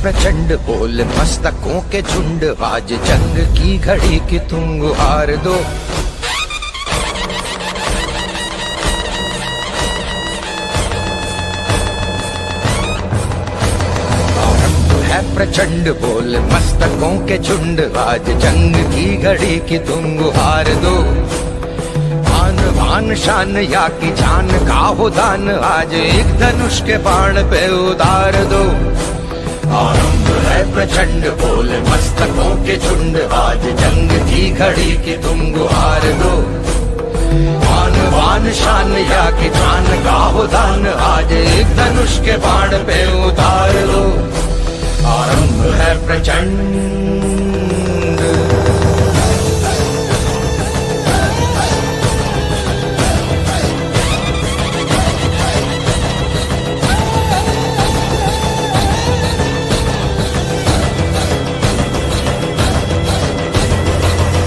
प्रचंड बोल मस्तकों के झुंड, आज जंग की घड़ी की तुम गुहार दो। प्रचंड बोल मस्तकों के झुंड, आज जंग की घड़ी की तुम गुहार दो। आन बान शान या की जान का हो दान, आज एक धनुष के बाण पे उतार दो। आरंभ है प्रचंड बोल मस्तकों के झुंड, आज जंग की घड़ी की तुम गुहार दो। आन बान शान या की जान का हो दान, आज एक धनुष के बाण पे उतार दो। आरंभ है प्रचंड।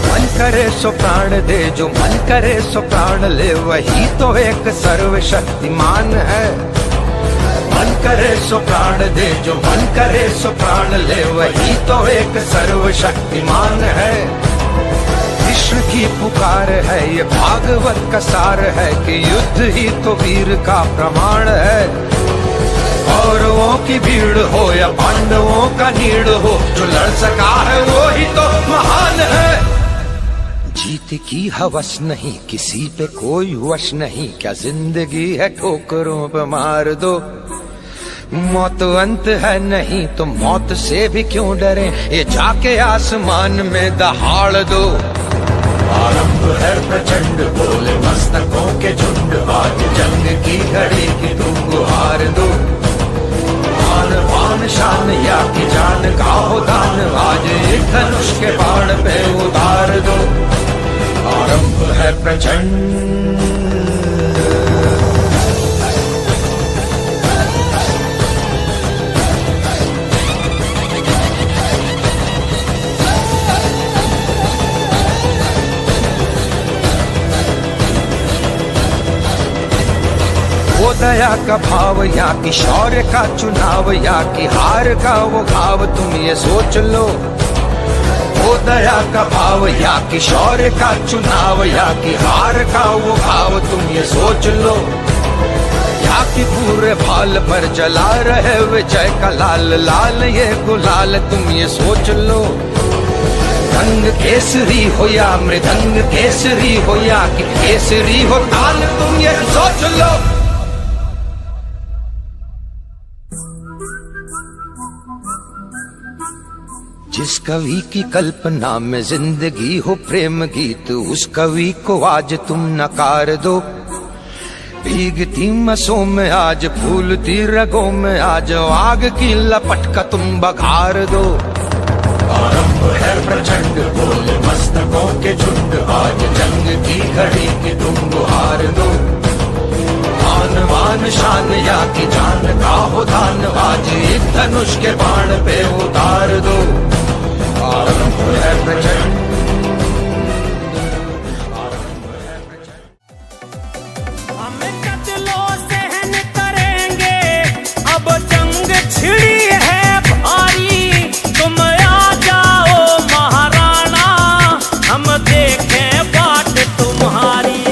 मन करे सो प्राण दे, जो मन करे सो प्राण ले, वही तो एक सर्वशक्तिमान है। मन करे सो प्राण दे, जो मन करे सो प्राण ले, वही तो एक सर्वशक्तिमान है। कृष्ण की पुकार है, ये भागवत का सार है, कि युद्ध ही तो वीर का प्रमाण है। कौरवों की भीड़ हो या पांडवों का नीड़ हो, जो लड़ सका है वो ही तो महान है। जीत की हवस नहीं, किसी पे कोई वश नहीं, क्या जिंदगी है ठोकरों पे मार दो। मौत अंत है नहीं तो मौत से भी क्यों डरे, ये जाके आसमान में दहाड़ दो। आरंभ है प्रचंड बोले मस्तकों के झुंड, आज जंग की घड़ी की तुम गुहार दो। आन बान शान या की जान का हो दान, आज एक धनुष के बाण पे उतार दो। आरंभ है प्रचंड। वो दया का भाव या कि शौर्य का चुनाव, या कि हार का वो भाव, तुम ये सोच लो। वो दया का भाव या कि शौर्य का चुनाव, या कि हार का वो भाव, तुम ये सोच लो। या कि पूरे भाल पर जला रहे विजय का लाल लाल ये गुलाल, तुम ये सोच लो। रंग केसरी हो या मृदंग केसरी हो, या कि केसरी हो ताल, तुम ये सोच लो। जिस कवि की कल्पना में जिंदगी हो प्रेम गीत, उस कवि को आज तुम नकार दो। भीगती मसों में आज फूलती रगों में, आज आग की लपट का तुम बघार दो। आरंभ है प्रचंड बोल मस्तकों के झुंड, आज जंग की घड़ी की तुम गुहार दो। आन बान शान या की जान का हो दान, आज एक धनुष के बाण पे उतार दो। आरंभ है प्रचंड। हम कत्लो सहन करेंगे, अब जंग छिड़ी है भारी। तुम आ जाओ महाराणा, हम देखें बाट तुम्हारी।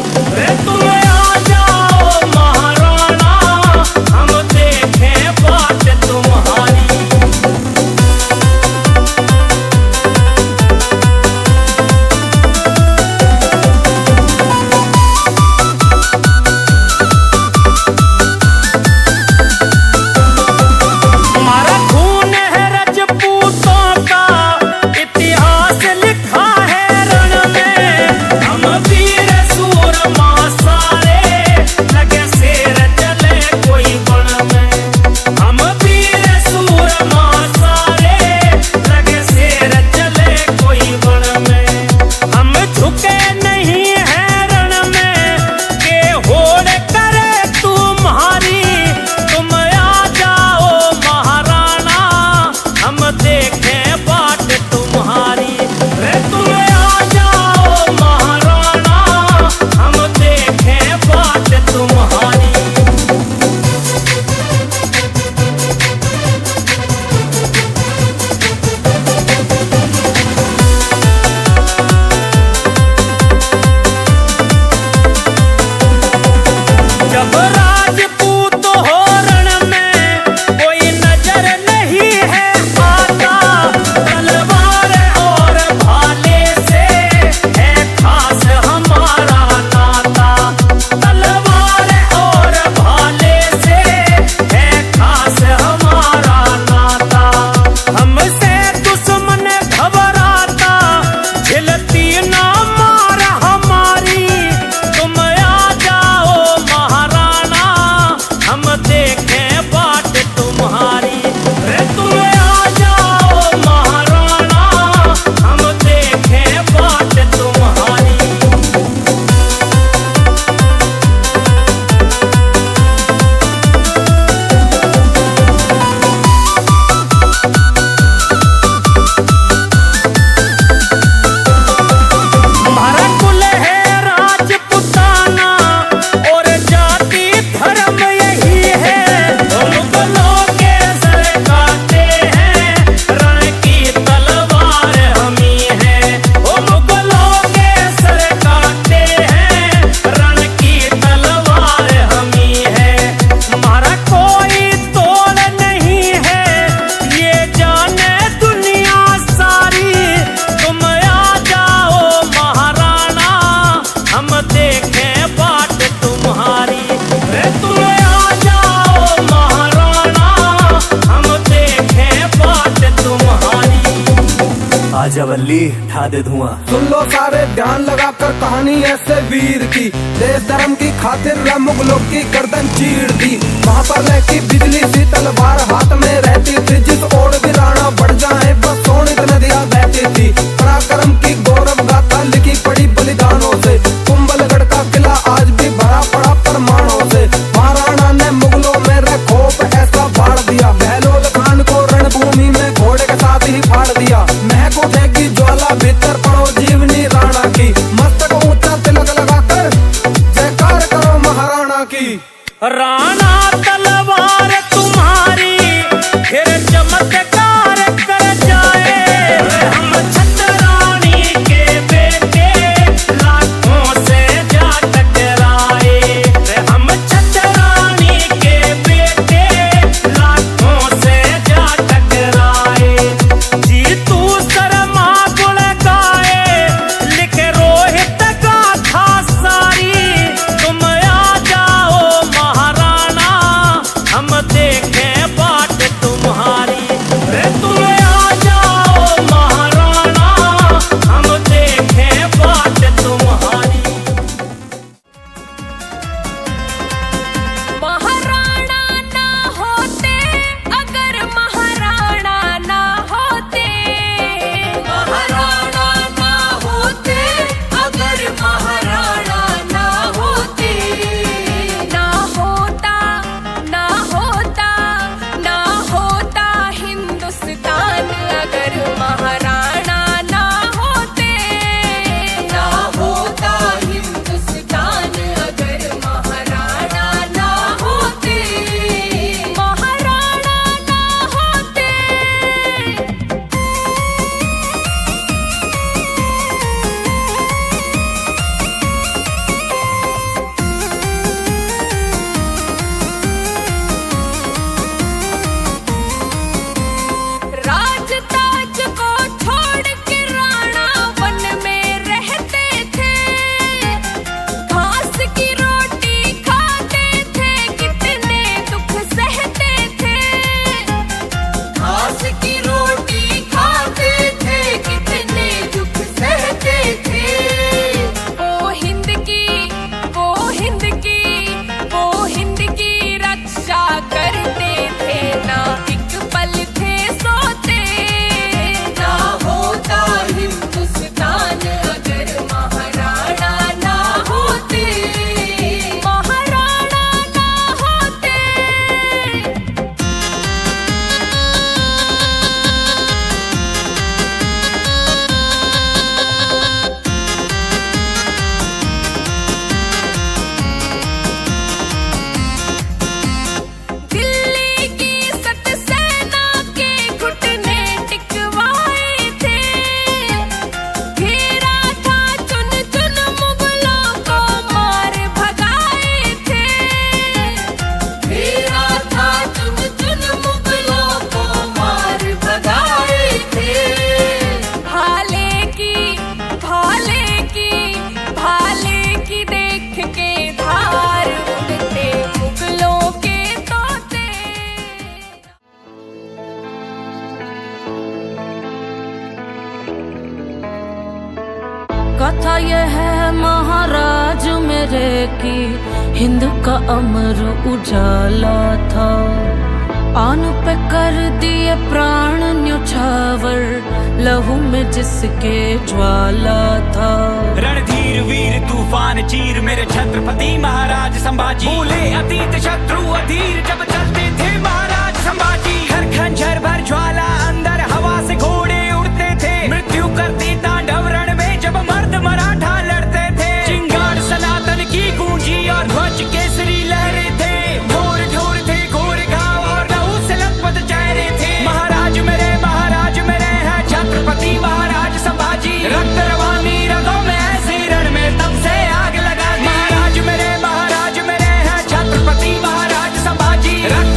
तुम आ जाओ महाराणा, हम देखें बाट तुम्हारी। जवल्ली ठा दे धुआं। सुन लो सारे ध्यान लगाकर कहानी ऐसे वीर की, देश धर्म की खातिर मुगलों की गर्दन चीर दी। वहाँ पर लहकी बिजली सी तलवार हाथ में रहती थी, जिस ओर भी राणा बढ़ जाए बस सोनित नदियाँ बहती थी। पराक्रम की गौरव गाथा लिखी पड़ी बलिदानों से, कुंभलगढ़ का किला आज भी भरा पड़ा परमाणों से। महाराणा ने मुगलों में रखोप ऐसा फाड़ दिया, बहलोल खान को रणभूमि में घोड़े के साथ ही फाड़ दिया। महक उठेगी ज्वाला भीतर पड़ो जीवनी राणा की, मस्तक ऊंचा तिलक लगाकर जयकार करो महाराणा की। राणा तलवार तुम्हारी फिर चमत्कार कर जाए। हम छतरानी के बेटे लाखों से जा टकराए। हम छतरानी के बेटे लाखों से जा टकराए। जीतू शर्मा गुण गाए लिख रोहित गाथा सारी। तुम आ जाओ महाराणा हम देखें बाट तुम्हारी। तुम आ जाओ महाराणा हम देखें बाट तुम्हारी। महाराणा ना होते अगर महाराणा ना होते। महाराणा ना होते अगर महाराणा ना होते। ना होता ना होता ना होता हिंदुस्तान अगर महाराणा ना होते। ना होता हिंदुस्तान अगर महाराणा ना होते। महाराणा ना होते। राज ताज को छोड़ के राणा वन में रहते थे। घास की रोटी खाते थे कितने दुख सहते थे। घास की रोटी खाते थे कितने दुख सहते थे। वो हिंद की वो हिंद की वो हिंद की रक्षा करते थे। ना एक पल थे सोते। ना होता हिंदुस्तान अगर महाराणा ना होते। महाराणा ना होते। दिल्ली की सत सेना के घुटने टिकवाए थे। घेरा था चुन चुन मुगलों को मार भगाए थे। घेरा था चुन चुन मुगलों को मार भगाए थे। भाले की भाले की भाले की देख के धार उड़ते मुगलों के तोते। कथा यह है महाराज मेरे की, हिंद का अमर उजाला था। आन पे कर दिए प्राण न्योछावर, लहू में जिसके ज्वाला था। रणधीर वीर तूफान चीर मेरे छत्रपति महाराज संभाजी। भूले अतीत शत्रु अधीर जब चलते थे महाराज संभाजी। हर खंजर भर ज्वाला अंदर हवा से घोड़े उड़ते थे। मृत्यु करती तांडव रण में जब मर्द मराठा लड़ते थे। चिंगार सनातन की गूंजी और ध्वज केसरी लहरे थे। घोर ढोर थे घोर घाव और लहू से लथपथ चेहरे थे। महाराज मेरे हैं छत्रपति महाराज संभाजी। रक्त रवानी रगों में ऐसी रण में तब से आग लगा दी। महाराज मेरे हैं छत्रपति महाराज संभाजी। रक्त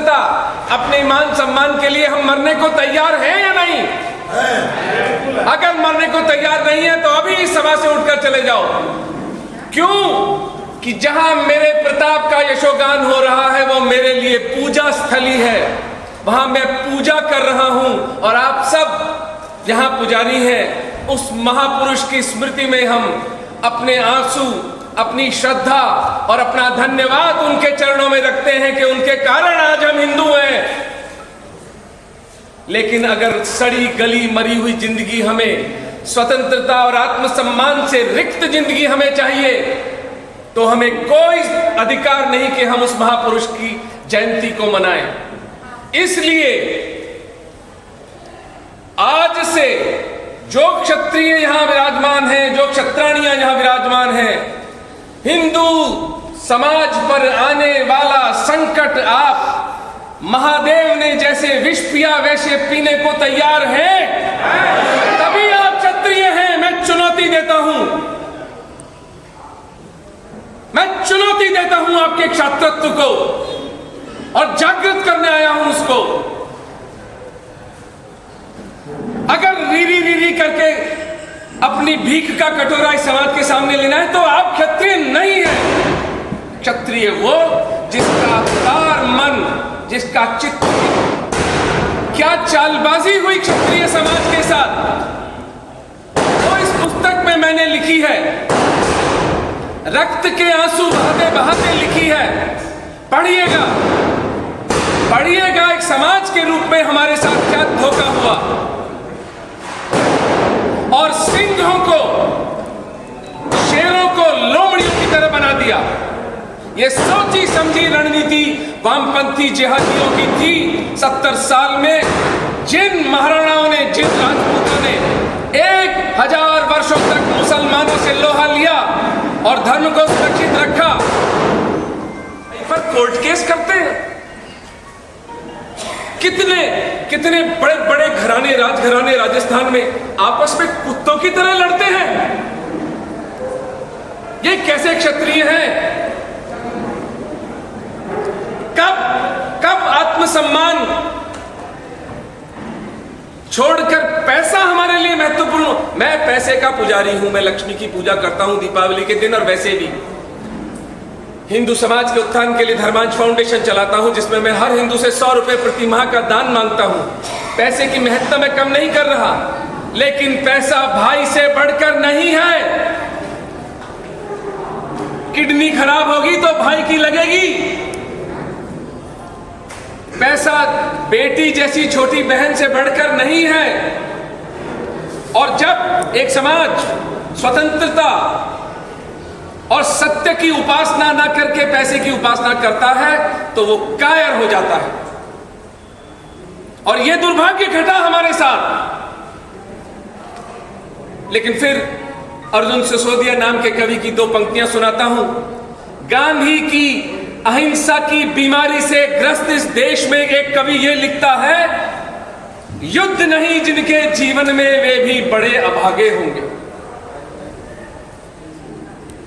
स्वतंत्रता, अपने ईमान सम्मान के लिए हम मरने को तैयार हैं या नहीं? अगर मरने को तैयार नहीं है तो अभी इस सभा से उठकर चले जाओ। क्यों? कि जहां मेरे प्रताप का यशोगान हो रहा है वो मेरे लिए पूजा स्थली है, वहां मैं पूजा कर रहा हूं और आप सब यहां पुजारी हैं। उस महापुरुष की स्मृति में हम अपने आंसू, अपनी श्रद्धा और अपना धन्यवाद उनके चरणों में रखते हैं कि उनके कारण आज हम हिंदू हैं। लेकिन अगर सड़ी गली मरी हुई जिंदगी, हमें स्वतंत्रता और आत्मसम्मान से रिक्त जिंदगी हमें चाहिए, तो हमें कोई अधिकार नहीं कि हम उस महापुरुष की जयंती को मनाएं। इसलिए आज से जो क्षत्रिय यहां विराजमान हैं, जो क्षत्राणियां यहां विराजमान हैं, हिंदू समाज पर आने वाला संकट आप महादेव ने जैसे विष पिया वैसे पीने को तैयार हैं, तभी आप क्षत्रिय हैं। मैं चुनौती देता हूं, मैं चुनौती देता हूं आपके क्षात्रत्व को और जागृत करने आया हूं उसको। अगर रीरी रीरी करके अपनी भीख का कटोरा इस समाज के सामने लेना है तो आप क्षत्रिय नहीं है। क्षत्रिय वो जिसका अवतार मन, जिसका चित्त, क्या चालबाजी हुई क्षत्रिय समाज के साथ, वो इस पुस्तक में मैंने लिखी है, रक्त के आंसू बहाते बहाते लिखी है। पढ़िएगा, पढ़िएगा एक समाज के रूप में हमारे साथ क्या धोखा हुआ और सिंहों को, शेरों को लोमड़ियों की तरह बना दिया। ये सोची समझी रणनीति वामपंथी जिहादियों की थी। 70 साल में जिन महाराणाओं ने, जिन राजपूतों ने 1000 वर्षों तक मुसलमानों से लोहा लिया और धर्म को सुरक्षित रखा, पर कोर्ट केस करते हैं। कितने कितने बड़े बड़े घराने, राजघराने राजस्थान में आपस में कुत्तों की तरह लड़ते हैं। ये कैसे क्षत्रिय हैं? कब आत्मसम्मान छोड़कर पैसा हमारे लिए महत्वपूर्ण? मैं पैसे का पुजारी हूं, मैं लक्ष्मी की पूजा करता हूं दीपावली के दिन, और वैसे भी हिंदू समाज के उत्थान के लिए धर्मांश फाउंडेशन चलाता हूं, जिसमें मैं हर हिंदू से 100 रुपए प्रति माह का दान मांगता हूं। पैसे की महत्ता मैं कम नहीं कर रहा, लेकिन पैसा भाई से बढ़कर नहीं है। किडनी खराब होगी तो भाई की लगेगी। पैसा बेटी जैसी छोटी बहन से बढ़कर नहीं है। और जब एक समाज स्वतंत्रता और सत्य की उपासना न करके पैसे की उपासना करता है तो वो कायर हो जाता है। और ये दुर्भाग्य घटा हमारे साथ। लेकिन फिर अर्जुन सिसोदिया नाम के कवि की 2 पंक्तियां सुनाता हूं। गांधी की अहिंसा की बीमारी से ग्रस्त इस देश में एक कवि ये लिखता है, युद्ध नहीं जिनके जीवन में वे भी बड़े अभागे होंगे।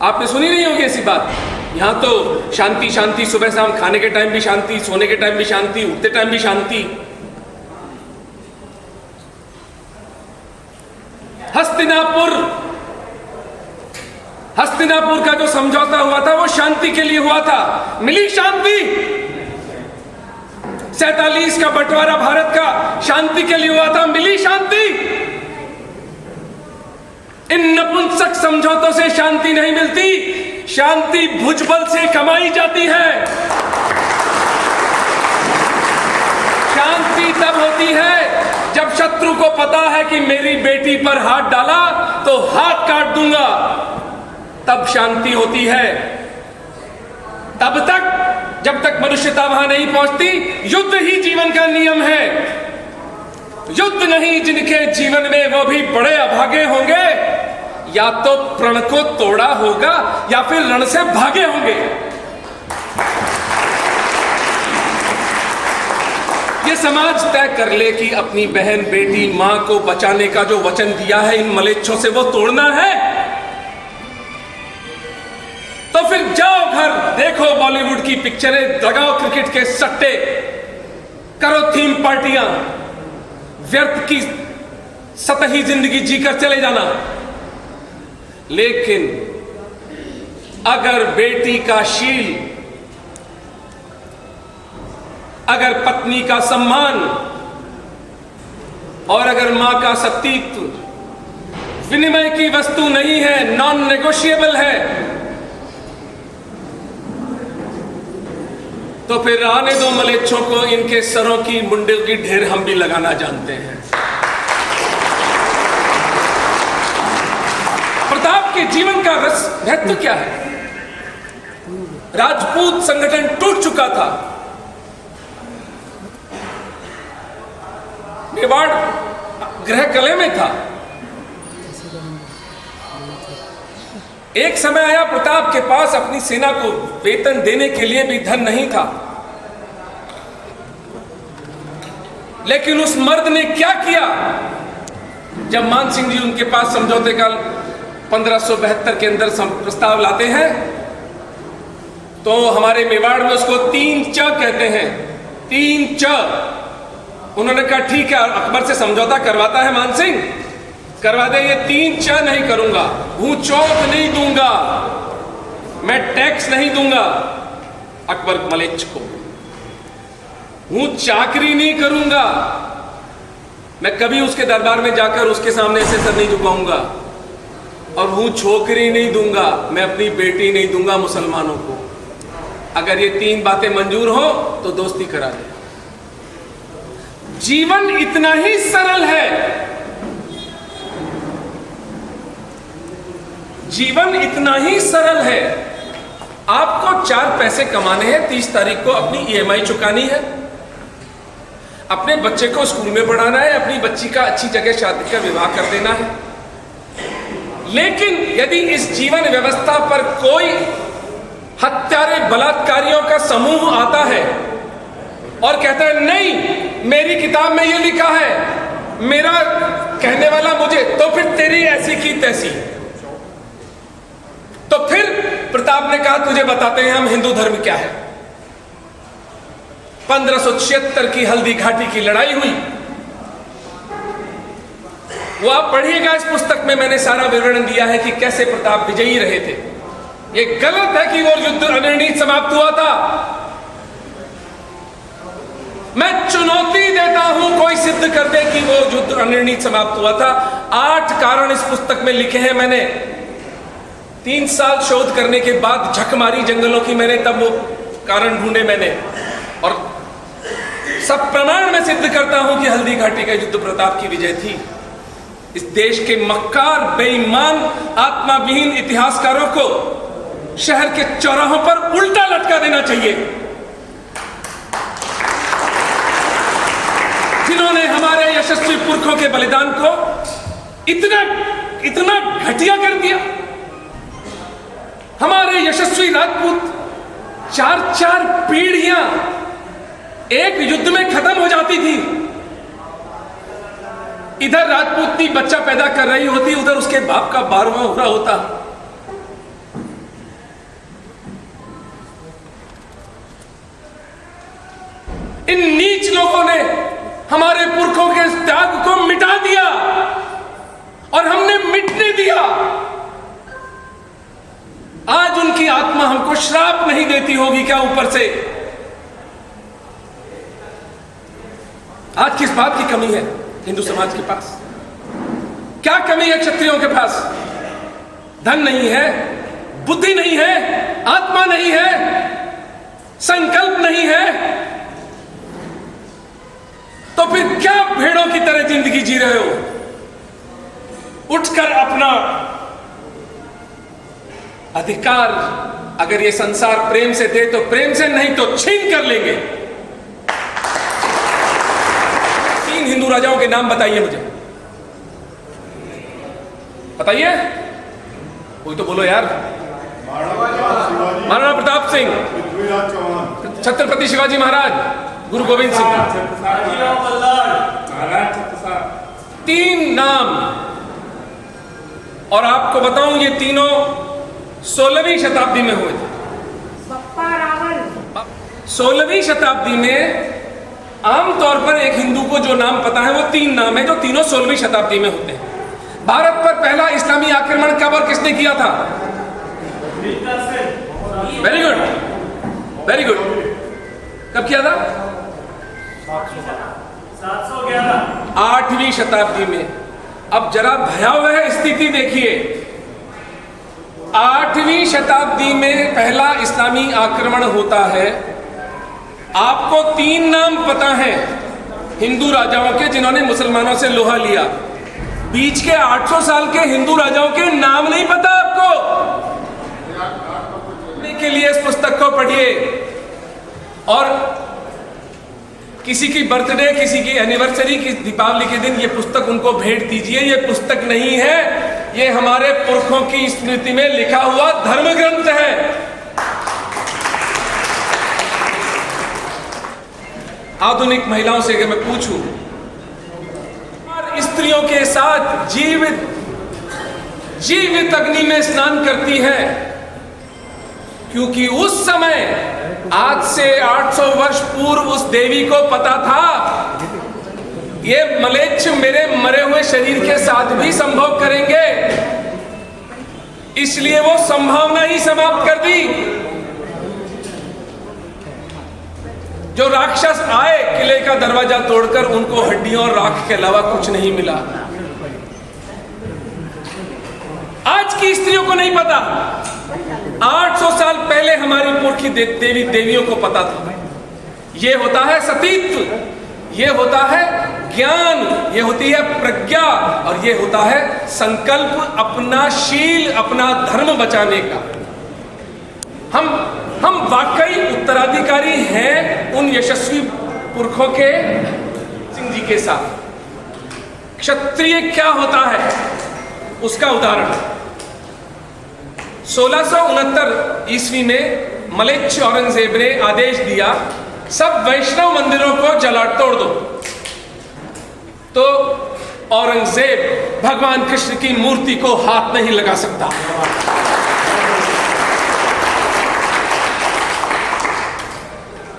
आपने सुनी नहीं होगी ऐसी बात। यहां तो शांति शांति, सुबह शाम खाने के टाइम भी शांति, सोने के टाइम भी शांति, उठते टाइम भी शांति। हस्तिनापुर का जो समझौता हुआ था वो शांति के लिए हुआ था, मिली शांति। 47 का बंटवारा भारत का शांति के लिए हुआ था, मिली शांति। इन नपुंसक समझौतों से शांति नहीं मिलती, शांति भुजबल से कमाई जाती है। शांति तब होती है जब शत्रु को पता है कि मेरी बेटी पर हाथ डाला तो हाथ काट दूंगा, तब शांति होती है। तब तक, जब तक मनुष्यता वहां नहीं पहुंचती, युद्ध ही जीवन का नियम है। युद्ध नहीं जिनके जीवन में वो भी बड़े अभागे होंगे, या तो प्रण को तोड़ा होगा या फिर रण से भागे होंगे। ये समाज तय कर ले कि अपनी बहन, बेटी, मां को बचाने का जो वचन दिया है इन मलेच्छों से वो तोड़ना है, तो फिर जाओ घर, देखो बॉलीवुड की पिक्चरें, लगाओ क्रिकेट के सट्टे, करो थीम पार्टियां, व्यर्थ की सतही जिंदगी जीकर चले जाना। लेकिन अगर बेटी का शील, अगर पत्नी का सम्मान और अगर मां का सतीत्व विनिमय की वस्तु नहीं है, नॉन नेगोशिएबल है, तो फिर आने दो मलेच्छों को, इनके सरों की मुंडों की ढेर हम भी लगाना जानते हैं। प्रताप के जीवन का रस महत्व क्या है? राजपूत संगठन टूट चुका था, मेवाड़ गृह कले में था। एक समय आया प्रताप के पास अपनी सेना को वेतन देने के लिए भी धन नहीं था, लेकिन उस मर्द ने क्या किया? जब मान सिंह जी उनके पास समझौते का 1572 के अंदर प्रस्ताव लाते हैं, तो हमारे मेवाड़ में उसको 3 च कहते हैं, 3 च। उन्होंने कहा ठीक है, अकबर से समझौता करवाता है मान सिंह, करवा दे, ये 3 च नहीं करूंगा, भू चौथ नहीं दूंगा, मैं टैक्स नहीं दूंगा अकबर मलेच्छ को, हूं चाकरी नहीं करूंगा, मैं कभी उसके दरबार में जाकर उसके सामने ऐसे सर नहीं झुकाऊंगा, और हूं छोकरी नहीं दूंगा, मैं अपनी बेटी नहीं दूंगा मुसलमानों को। अगर ये 3 बातें मंजूर हो तो दोस्ती करा दे। जीवन इतना ही सरल है, जीवन इतना ही सरल है। आपको 4 पैसे कमाने हैं, 30 तारीख को अपनी EMI चुकानी है, अपने बच्चे को स्कूल में पढ़ाना है, अपनी बच्ची का अच्छी जगह शादी का विवाह कर देना है। लेकिन यदि इस जीवन व्यवस्था पर कोई हत्यारे बलात्कारियों का समूह आता है और कहता है नहीं, मेरी किताब में ये लिखा है, मेरा कहने वाला मुझे, तो फिर तेरी ऐसी की तैसी। तो फिर प्रताप ने कहा तुझे बताते हैं हम हिंदू धर्म क्या है। 1576 की हल्दी घाटी की लड़ाई हुई, वो आप पढ़िएगा इस पुस्तक में, मैंने सारा विवरण दिया है कि कैसे प्रताप विजयी रहे थे। ये गलत है कि वो युद्ध अनिर्णीत समाप्त हुआ था। मैं चुनौती देता हूं, कोई सिद्ध कर दे कि वो युद्ध अनिर्णीत समाप्त हुआ था। 8 कारण इस पुस्तक में लिखे हैं मैंने। 3 साल शोध करने के बाद झक मारी जंगलों की मैंने, तब वो कारण ढूंढे मैंने, और सब प्रमाण में सिद्ध करता हूं कि हल्दी घाटी का युद्ध प्रताप की विजय थी। इस देश के मक्कार, बेईमान, आत्माविहीन इतिहासकारों को शहर के चौराहों पर उल्टा लटका देना चाहिए, जिन्होंने हमारे यशस्वी पुरखों के बलिदान को इतना घटिया कर दिया। हमारे यशस्वी राजपूत 4 पीढ़ियां एक युद्ध में खत्म हो जाती थी। इधर राजपूतनी बच्चा पैदा कर रही होती, उधर उसके बाप का 12वां हो रहा होता। इन नीच लोगों ने हमारे पुरखों के त्याग को मिटा दिया और हमने मिटने दिया। आज उनकी आत्मा हमको श्राप नहीं देती होगी क्या ऊपर से? आज किस बात की कमी है हिंदू समाज के पास? क्या कमी है क्षत्रियों के पास? धन नहीं है, बुद्धि नहीं है, आत्मा नहीं है, संकल्प नहीं है, तो फिर क्या भेड़ों की तरह जिंदगी जी रहे हो? उठकर अपना अधिकार अगर ये संसार प्रेम से दे तो प्रेम से, नहीं तो छीन कर लेंगे। 3 हिंदू राजाओं के नाम बताइए मुझे, बताइए, कोई तो बोलो यार। महाराणा प्रताप सिंह, छत्रपति शिवाजी महाराज, गुरु गोविंद सिंह, 3 नाम। और आपको बताऊं ये तीनों 16वीं शताब्दी में हुए थे। 16वीं शताब्दी में आमतौर पर एक हिंदू को जो नाम पता है वो 3 नाम है, जो तीनों 16वीं शताब्दी में होते हैं। भारत पर पहला इस्लामी आक्रमण कब और किसने किया था? Very good, very good. कब किया था? 8वीं शताब्दी में। अब जरा भयावह स्थिति देखिए, 8वीं शताब्दी में पहला इस्लामी आक्रमण होता है। आपको 3 नाम पता है हिंदू राजाओं के जिन्होंने मुसलमानों से लोहा लिया। बीच के 800 साल के हिंदू राजाओं के नाम नहीं पता आपको? के लिए इस पुस्तक को पढ़िए और किसी की बर्थडे, किसी की एनिवर्सरी, किसी दीपावली के दिन ये पुस्तक उनको भेंट दीजिए। ये पुस्तक नहीं है, ये हमारे पुरखों की स्मृति में लिखा हुआ धर्म ग्रंथ है। आधुनिक महिलाओं से अगर मैं पूछूं, स्त्रियों के साथ जीवित अग्नि में स्नान करती है, क्योंकि उस समय आज से 800 वर्ष पूर्व उस देवी को पता था ये मलेच्छ मेरे मरे हुए शरीर के साथ भी संभोग करेंगे, इसलिए वो संभावना ही समाप्त कर दी। जो राक्षस आए किले का दरवाजा तोड़कर, उनको हड्डियों और राख के अलावा कुछ नहीं मिला। आज की स्त्रियों को नहीं पता, 800 साल पहले हमारी पुरखी देवियों को पता था। ये होता है सतीत्व, ये होता है ज्ञान, ये होती है प्रज्ञा, और ये होता है संकल्प, अपना शील, अपना धर्म बचाने का। हम वाकई उत्तराधिकारी हैं उन यशस्वी पुरखों के, सिंह जी के साथ। क्षत्रिय क्या होता है उसका उदाहरण 1669 ईस्वी में मलेच्छ औरंगजेब ने आदेश दिया, सब वैष्णव मंदिरों को जला तोड़ दो। तो औरंगजेब भगवान कृष्ण की मूर्ति को हाथ नहीं लगा सकता।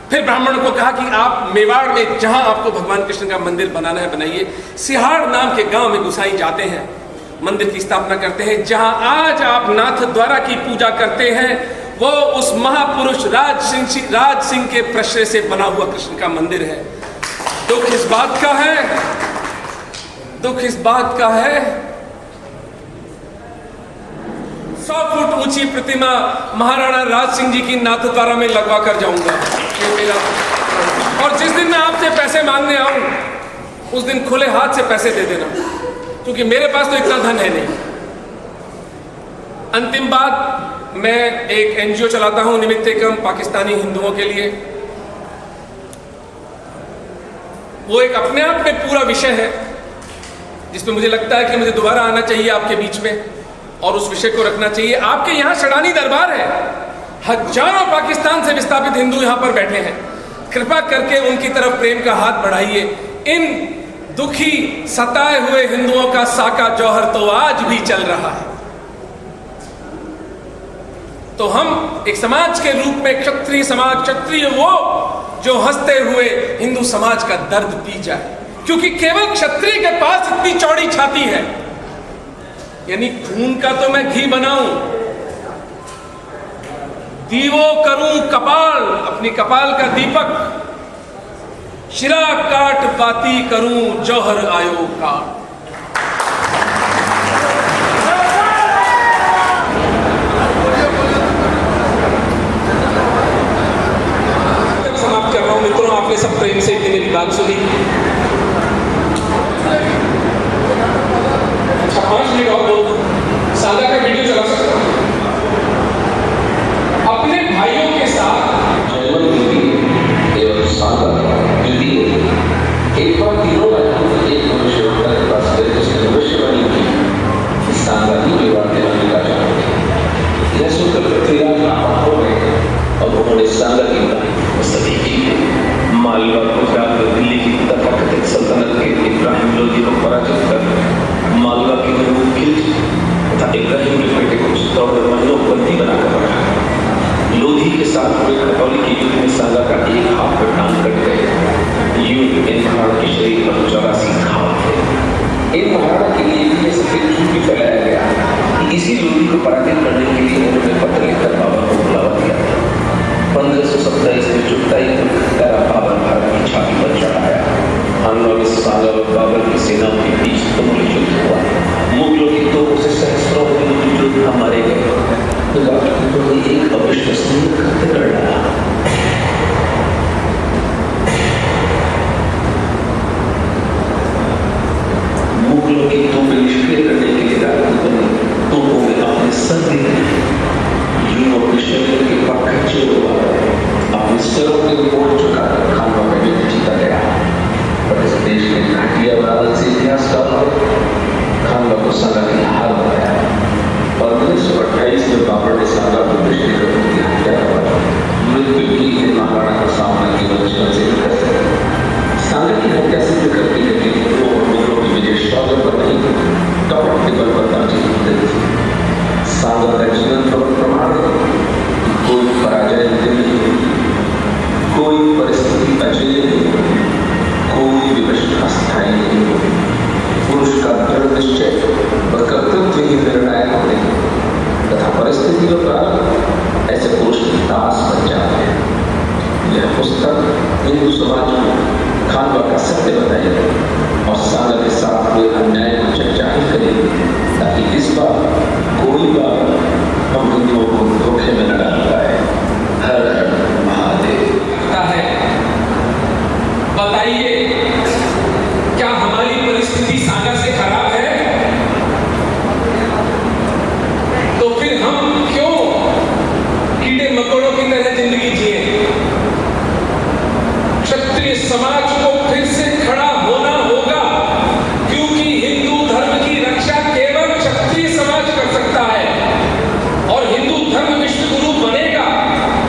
फिर ब्राह्मणों को कहा कि आप मेवाड़ में जहां आपको भगवान कृष्ण का मंदिर बनाना है बनाइए। सिहाड़ नाम के गांव में गुसाई जाते हैं, मंदिर की स्थापना करते हैं। जहां आज आप नाथ द्वारा की पूजा करते हैं, वो उस महापुरुष राज सिंह के प्रश्रय से बना हुआ कृष्ण का मंदिर है। दुख इस बात का है, दुख इस बात का है 100 फुट ऊंची प्रतिमा महाराणा राज सिंह जी की नाथ द्वारा में लगवा कर जाऊंगा, ये मेरा। और जिस दिन मैं आपसे पैसे मांगने आऊं, उस दिन खुले हाथ से पैसे दे देना, क्योंकि मेरे पास तो इतना धन है नहीं। अंतिम बात, मैं एक एनजीओ चलाता हूं निमित्तकम पाकिस्तानी हिंदुओं के लिए। वो एक अपने आप में पूरा विषय है जिसमें मुझे लगता है कि मुझे दोबारा आना चाहिए आपके बीच में और उस विषय को रखना चाहिए। आपके यहाँ शडानी दरबार है, हजारों पाकिस्तान से विस्थापित हिंदू यहाँ पर बैठे हैं। कृपा करके उनकी तरफ प्रेम का हाथ बढ़ाइए। इन दुखी सताए हुए हिंदुओं का साका जौहर तो आज भी चल रहा है। तो हम एक समाज के रूप में क्षत्रिय समाज, क्षत्रिय वो जो हंसते हुए हिंदू समाज का दर्द पी जाए, क्योंकि केवल क्षत्रिय के पास इतनी चौड़ी छाती है। यानी खून का तो मैं घी बनाऊं, दीवो करूं कपाल, अपनी कपाल का दीपक, शिरा काट बाती करूं जौहर आयो काट। समाप्त कर रहा हूं मित्रों, आपने सब प्रेम से इतनी मेरी बात सुनी। 5 मिनट और बोल, सादा का वीडियो चला सकता हूं। अपने भाइयों के साथ एक बार तीनों राज्यों में एक मनुष्य होता है, बस फिर उसने भविष्यवाणी की कि सांगानी मेवाड़ के नाम का जाओगे। यह सुनकर पृथ्वीराज नापाक हो गए और उन्होंने सांगा की मुस्तदी की। मालवा को दिल्ली की तरफ एक महाराणा के लिए भी ये सफेद झूठ भी फैलाया गया कि इसी लोधी को पराजित करने के लिए उन्होंने पत्र लिखकर बाबर को बुलावा दिया था। 1527 में चुगताई बाबर भारत की छाती पर चढ़ाया। हमलों में सागर और बाबर की सेनाओं के बीच तुमुल युद्ध हुआ। मुगलों की तोपों से सहस्त्रों योद्धा मारे गए। तो एक अविश्वसनीय कृत्य कर डाला। मुगलों की तोपें निष्क्रिय करने के लिए राजपूतों ने तोपों में अपने सर दिए। यूरोप के शरीर के पक्के हुआ अपने सिरों के मोड़ चुकाकर खानवा में युद्ध जीता गया। पर इस देश के घटिया वाराणसी इतिहासकार खानवा को सागा की हार बनाया और 1928 में बाबर ने सागा को दृष्टिगत की हत्या करवाई। मृत्यु की महाराणा का सामना केवल जीवन से कर सके। सागा की हत्या सिद्ध करके लेकिन वो मुगलों की विजय शौर्य पर नहीं कपट के बल पर बाजी होते थे। सागा का जीवन प्रमाण कोई पराजय नहीं, कोई परिस्थिति अजय नहीं, कोई विवश अस्थायी नहीं। पुरुष का दृढ़ निश्चय और कर्तव्य ही निर्णायक होते हैं तथा परिस्थितियों पर ऐसे पुरुष की दास बन जाते हैं। यह पुस्तक हिंदू समाज को खानवा का सत्य बताएगी और सागा के साथ हुए अन्याय को चर्चा ही करेगी ताकि इस बार कोई बार हम हिंदुओं को धोखे में न डाल पाए। हर हर महादेव। बताइए क्या हमारी परिस्थिति सागा से खराब है? तो फिर हम क्यों कीड़े मकोड़ों की तरह जिंदगी जिए? क्षत्रिय समाज को फिर से खड़ा होना होगा क्योंकि हिंदू धर्म की रक्षा केवल क्षत्रिय समाज कर सकता है और हिंदू धर्म विश्व गुरु बनेगा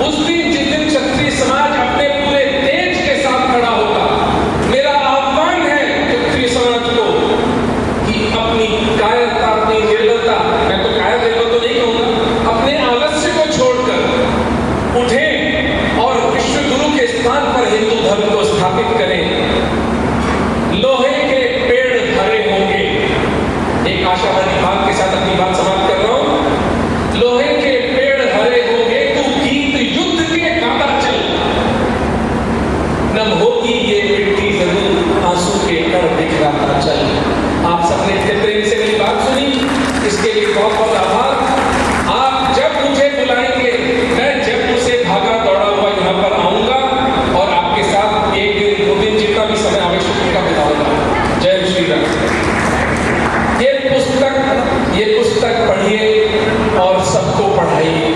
उस दिन जिस दिन क्षत्रिय समाज अपने पूरे तेज के साथ खड़ा होगा। मेरा आह्वान है क्षत्रिय समाज को कि अपनी कायरता, अपनी निर्बलता, मैं तो कायर निर्बल तो नहीं कहूंगा, अपने आलस्य को छोड़कर उठें और विश्व गुरु के स्थान पर हिंदू धर्म को स्थापित करें। लोहे के पेड़ हरे होंगे। एक आशावादी बात के साथ अपनी बात समाप्त कर रहा हूं। लोहे के पेड़ हरे होंगे, तू गीत युद्ध के गाता चल। नम होगी ये मिट्टी जरूर, आंसू के कण बिखराता चल। आप सबने इतने प्रेम से मेरी बात सुनी, इसके लिए बहुत बहुत आभार। आप जब मुझे बुलाएंगे, मैं जब मुझसे भागा दौड़ा हुआ यहाँ पर आऊंगा और आपके साथ एक दिन, 2 दिन, जितना भी समय आवश्यक होगा बिताऊंगा। जय श्री राम। ये पुस्तक पढ़िए और सबको पढ़ाइए।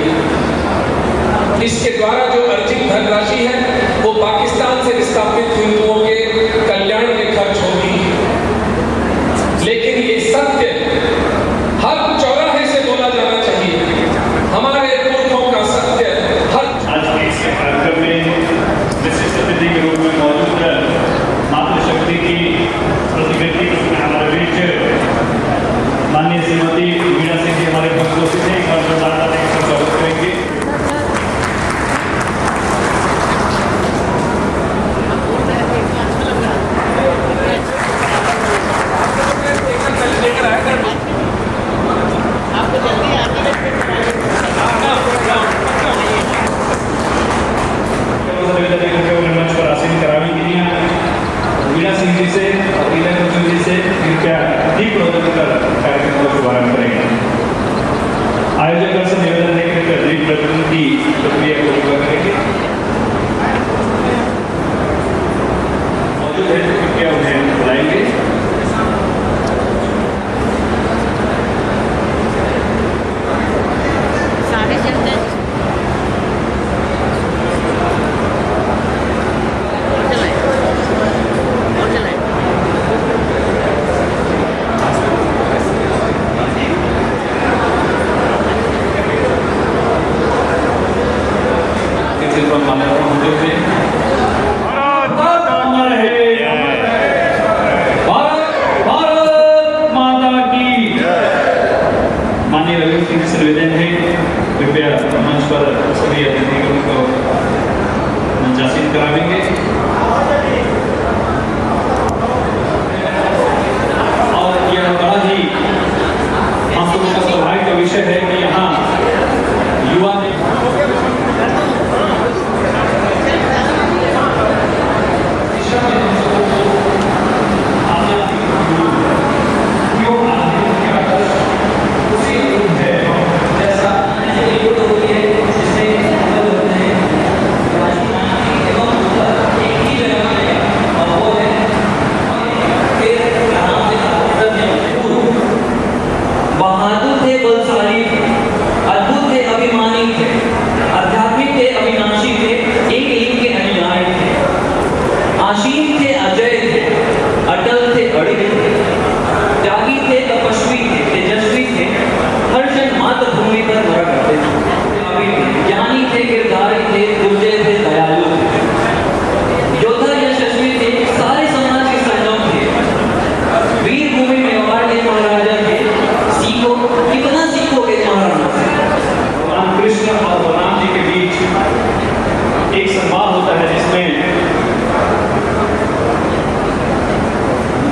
इसके द्वारा जो अर्जित धनराशि है वो पाकिस्तान से विस्थापित हिंदुओं के कल्याण में खर्च होगी। लेकिन ये सत्य हर चौराहे से बोला जाना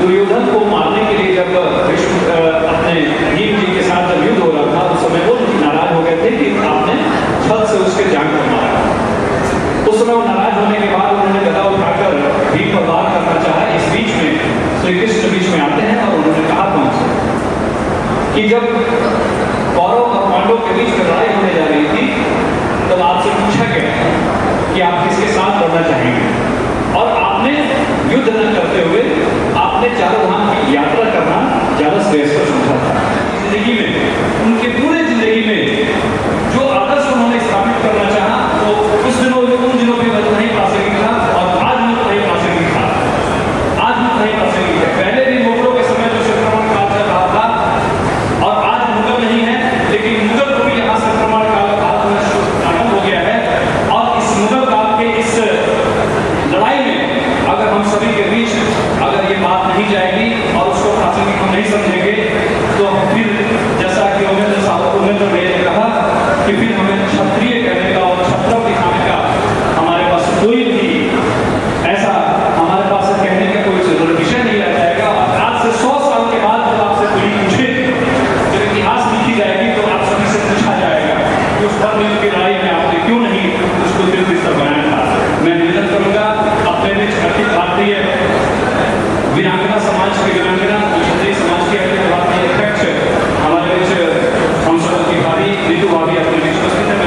दुर्योधन को मारने के लिए जब अपने भीम जी के साथ जब युद्ध हो रहा था, उस समय वो नाराज हो गए थे कि आपने छल से उसके जांग को मारा। उस समय वो नाराज होने के बाद उन्होंने गदा उठाकर भीम पर वार करना चाहा। इस बीच में श्री कृष्ण बीच में आते हैं और उन्होंने कहा था उनसे कि जब कौरव और पांडव के बीच में लड़ाई होने जा रही थी, तब आपसे पूछा गया कि आप किसके साथ लड़ना चाहेंगे, और आपने युद्ध न करते हुए आपने चारों धाम की यात्रा करना ज्यादा श्रेष्ठ समझा था। जिंदगी में, उनके पूरे जिंदगी में जो आदर्श उन्होंने स्थापित करना चाहा, तो उस दिनों उन दिनों भी नहीं प्रासंगिक था और आज भी नहीं प्रासंगिक था। आज भी नहीं प्रासंगिक है। पहले भी मुगलों के समय जो संक्रमण काल चल रहा था, और आज मुगल नहीं है, लेकिन मुगल को भी यहाँ संक्रमण काल खत्म हो गया है। और इस मुगल काल के इस लड़ाई में अगर हम सभी के बीच अगर ये बात नहीं जाएगी और उसको प्रासंगिक हम नहीं समझेंगे, तो फिर जैसा कि उमेंद्र भैया ने कहा कि फिर हमें क्षत्रिय कहने का और छत्रम दिखाने का हमारे पास कोई भी ऐसा हमारे पास कहने का कोई विषय नहीं रह जाएगा। और आज से 100 साल के बाद जब आपसे कोई पूछे, जब इतिहास लिखी जाएगी, तो आप सभी से पूछा जाएगा कि उस धर्म की लड़ाई में आपने क्यों नहीं उसको दिल पर बनाया था। मैं निवेदन करूंगा अपने बीच अखिल भारतीय वीरांगना समाज के वीरांगना, क्षत्रिय समाज के अखिल भारतीय अध्यक्ष हमारे बीच हम सब की भाभी नीतू भाभी अपने बीच उपस्थित है।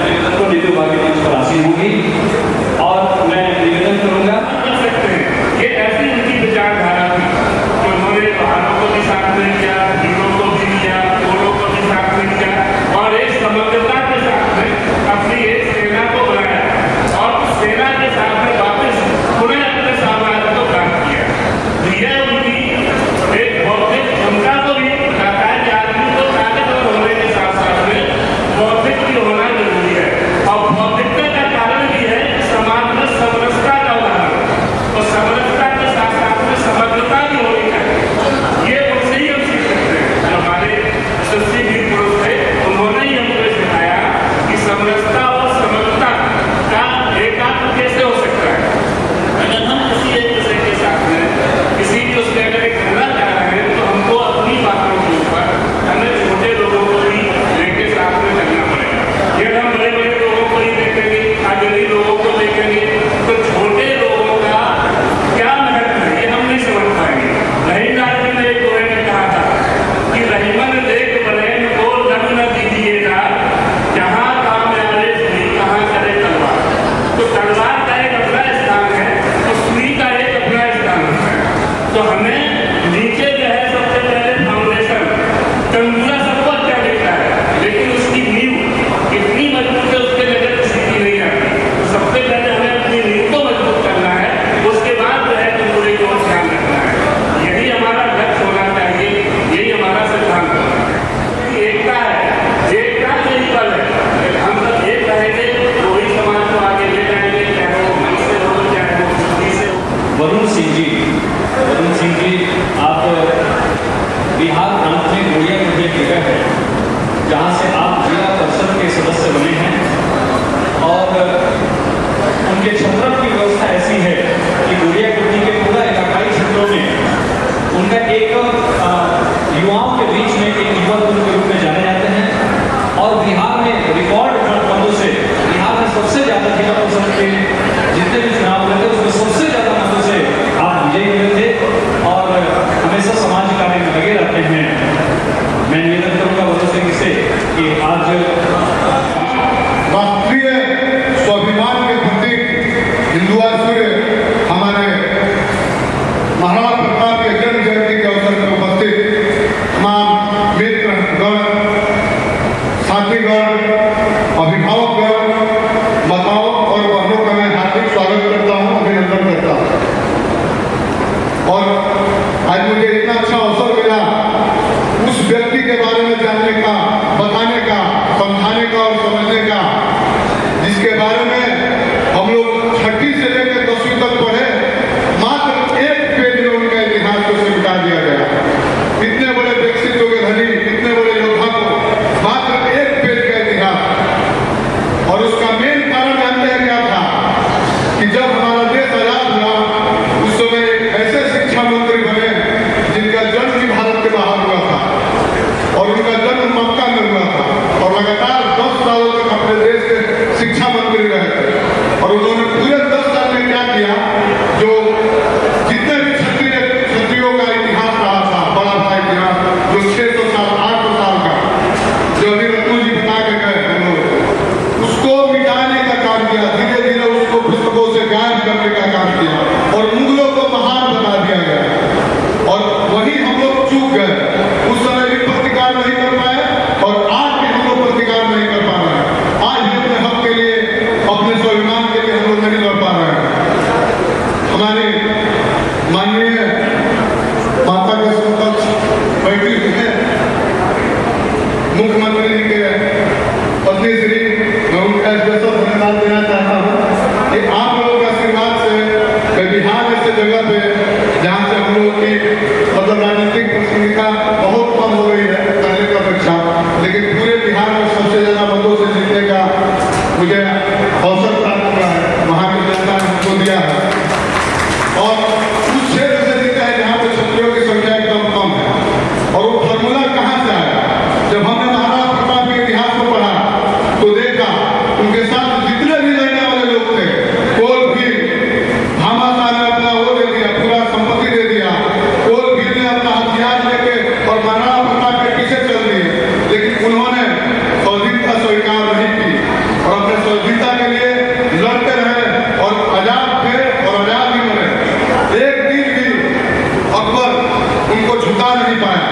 नहीं पाया,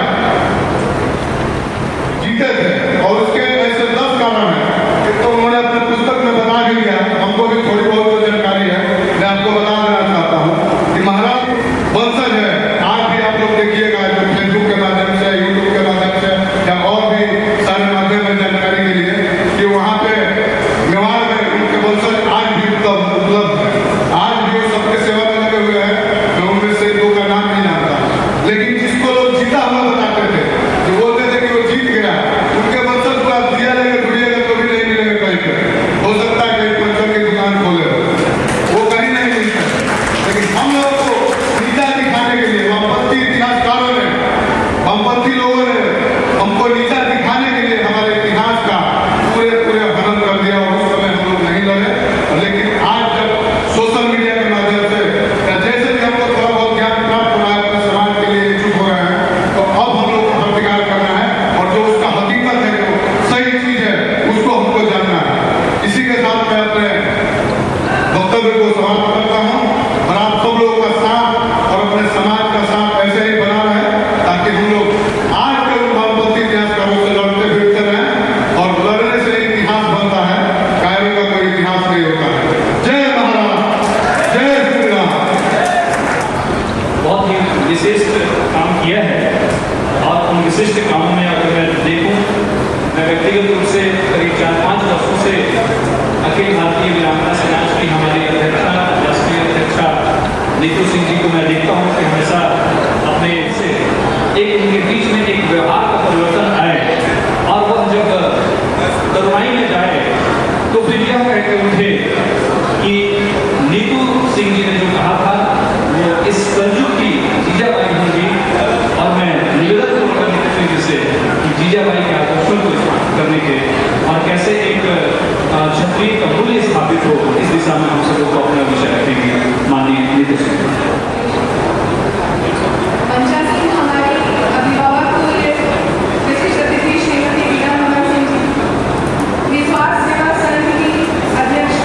जीते थे। और उसके ऐसे 10 कारण हैं। एक तो उन्होंने अपने पुस्तक में बता भी दिया, हमको भी थोड़ी बहुत जानकारी है, मैं आपको बता देना चाहता हूँ कि महाराज वंशज है। आज भी आप लोग देखिएगा जो फेसबुक के माध्यम से, यूट्यूब के माध्यम से या और भी सारे माध्यम में जानकारी के लिए कि वहाँ पे मेवाड़ में उनके वंशज आज भी उपलब्ध है। आज भी वो सबके सेवा में लगे हुए हैं। मैं उनमें से 2 का नाम नहीं जानता, लेकिन जिसको लोग जीता हुआ बताते थे, जो बोलते थे कि वो जीत गया, उनके वंशज को आप दिया लेकर ढूंढिएगा तो भी नहीं मिलेगा कहीं पे। हो सकता है कहीं पंचर की दुकान खोले, वो कहीं नहीं मिलता। लेकिन हम लोगों को नीचा दिखाने के लिए वामपंथी इतिहासकारों ने, वामपंथी लोगों ने हमको नीचा दिखाने के लिए हमारे इतिहास का पूरे हनन कर दिया। और उस समय हम लोग नहीं लड़े। लेकिन आज जब सोशल मीडिया के माध्यम से जैसे भी हमको थोड़ा बहुत ज्ञान प्राप्त हो रहा है, अपने समाज के लिए इच्छुक हो रहे हैं, तो अब हम लोग को प्रतिकार करना है और जो उसका हकीकत है, जो सही चीज है, उसको हमको जानना है। इसी के साथ मैं अपने वक्तव्य को समाप्त करता हूँ और आप सब लोगों का साथ और अपने समाज का साथ ऐसे ही बना रहे, ताकि हम लोग आज के वामपंथी इतिहासकारों से लड़ते फिरते रहें। और लड़ने से इतिहास बनता है, कायरों का कोई इतिहास नहीं होता है। जय महाराज, जय श्री राम। बहुत ही विशिष्ट काम किया है। और उन विशिष्ट कामों में अगर मैं देखूं, मैं व्यक्तिगत रूप से करीब 4-5 वर्षों से अखिल भारतीय वीरांगना समाज की हमारी अध्यक्षा, राष्ट्रीय अध्यक्षा नीतू सिंह जी को मैं देखता हूँ कि हमेशा अपने से एक उनके बीच में एक व्यवहार का परिवर्तन आए और वह जब तरुणाई में जाए तो फिर यह कह के उठे कि नीतू सिंह जी ने जो कहा था वो इस कलयुग की जीजाबाई होंगी। और मैं निवेदन करूँगा नीतू सिंह जी से कि जीजाबाई के आदर्शों को स्थापित करने के और कैसे एक क्षत्रिय का मूल्य स्थापित हो, इस दिशा में हम सबको अपना विषय रखेंगे। माननीय नीतू सिंह। पंचायत हमारी अभिभावक विशिष्ट अतिथि श्रीमती वीणा मोहन सिंह जी, निस्वार्थ सेवा संघ की अध्यक्ष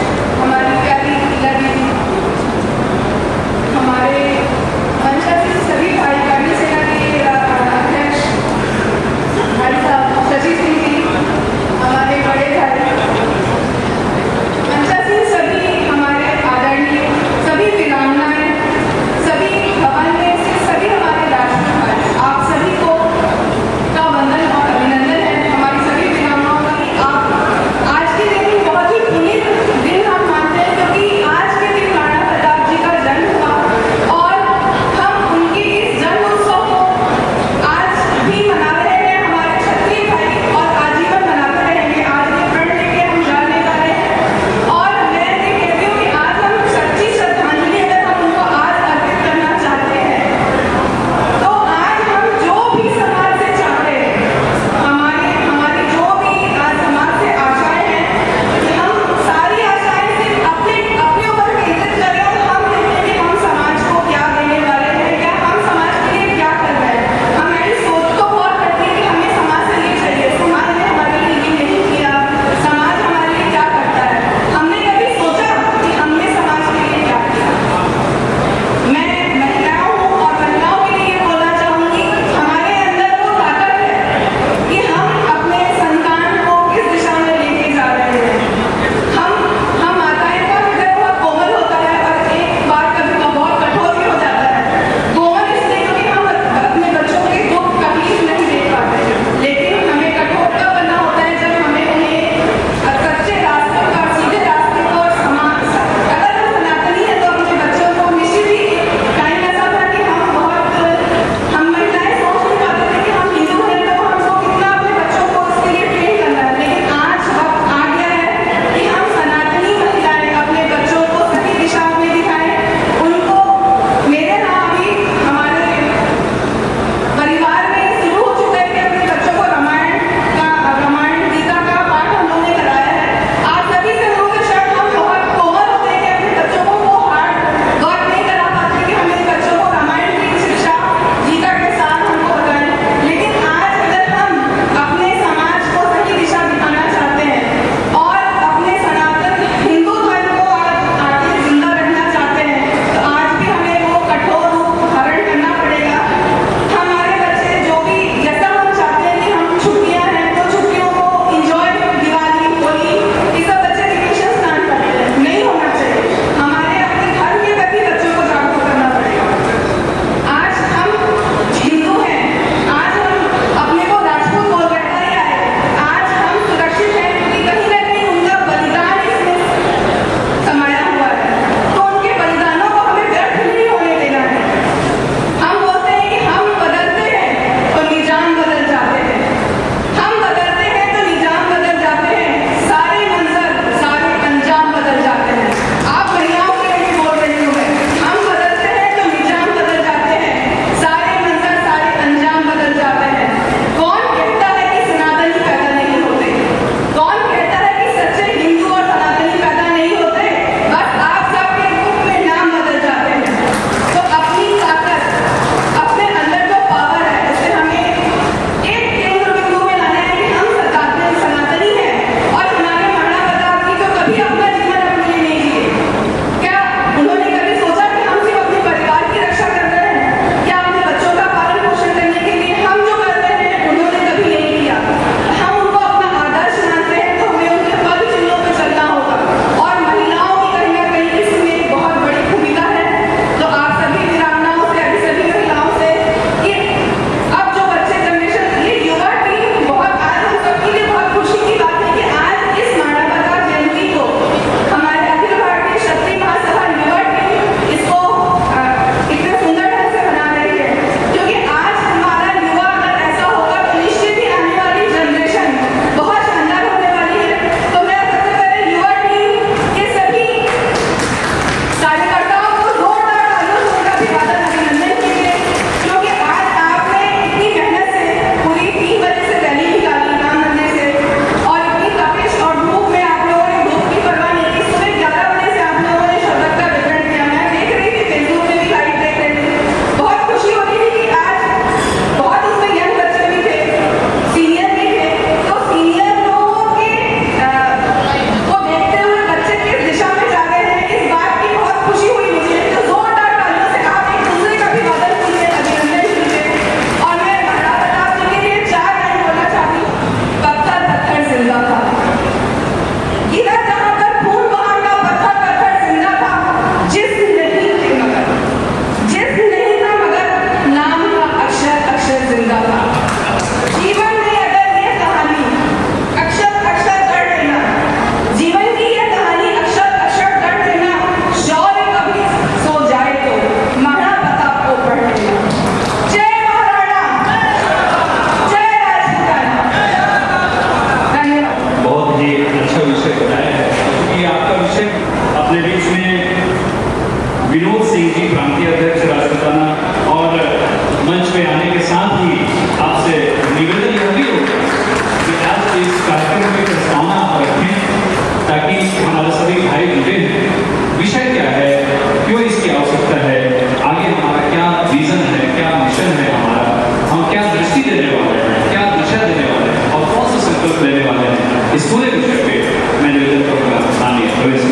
इस पूरे विषय पे मैं निवेदन करूंगा माननीय प्रवेश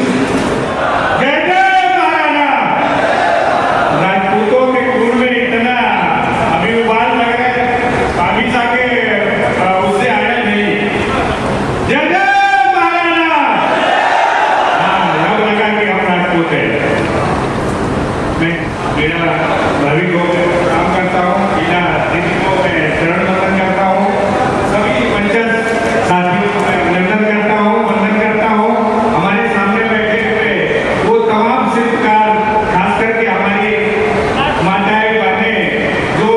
राजपूतों के खून में इतना अभी उबाल लग रहा है, पाकिस्ता के उससे आया नहीं। जय जय महाराणा। हाँ, अब लगा कि हम राजपूत हैं। मैं मेरा भाभी को काम करता हूँ, मीना दीदी को मैं चरण वंदन करता हूँ, सभी पंचायत साथियों को मैं अभिनंदन करता हूँ, वंदन करता हूँ। हमारे सामने बैठे हुए वो तमाम शिल्पकार, खास करके हमारी माताएं बहनें, जो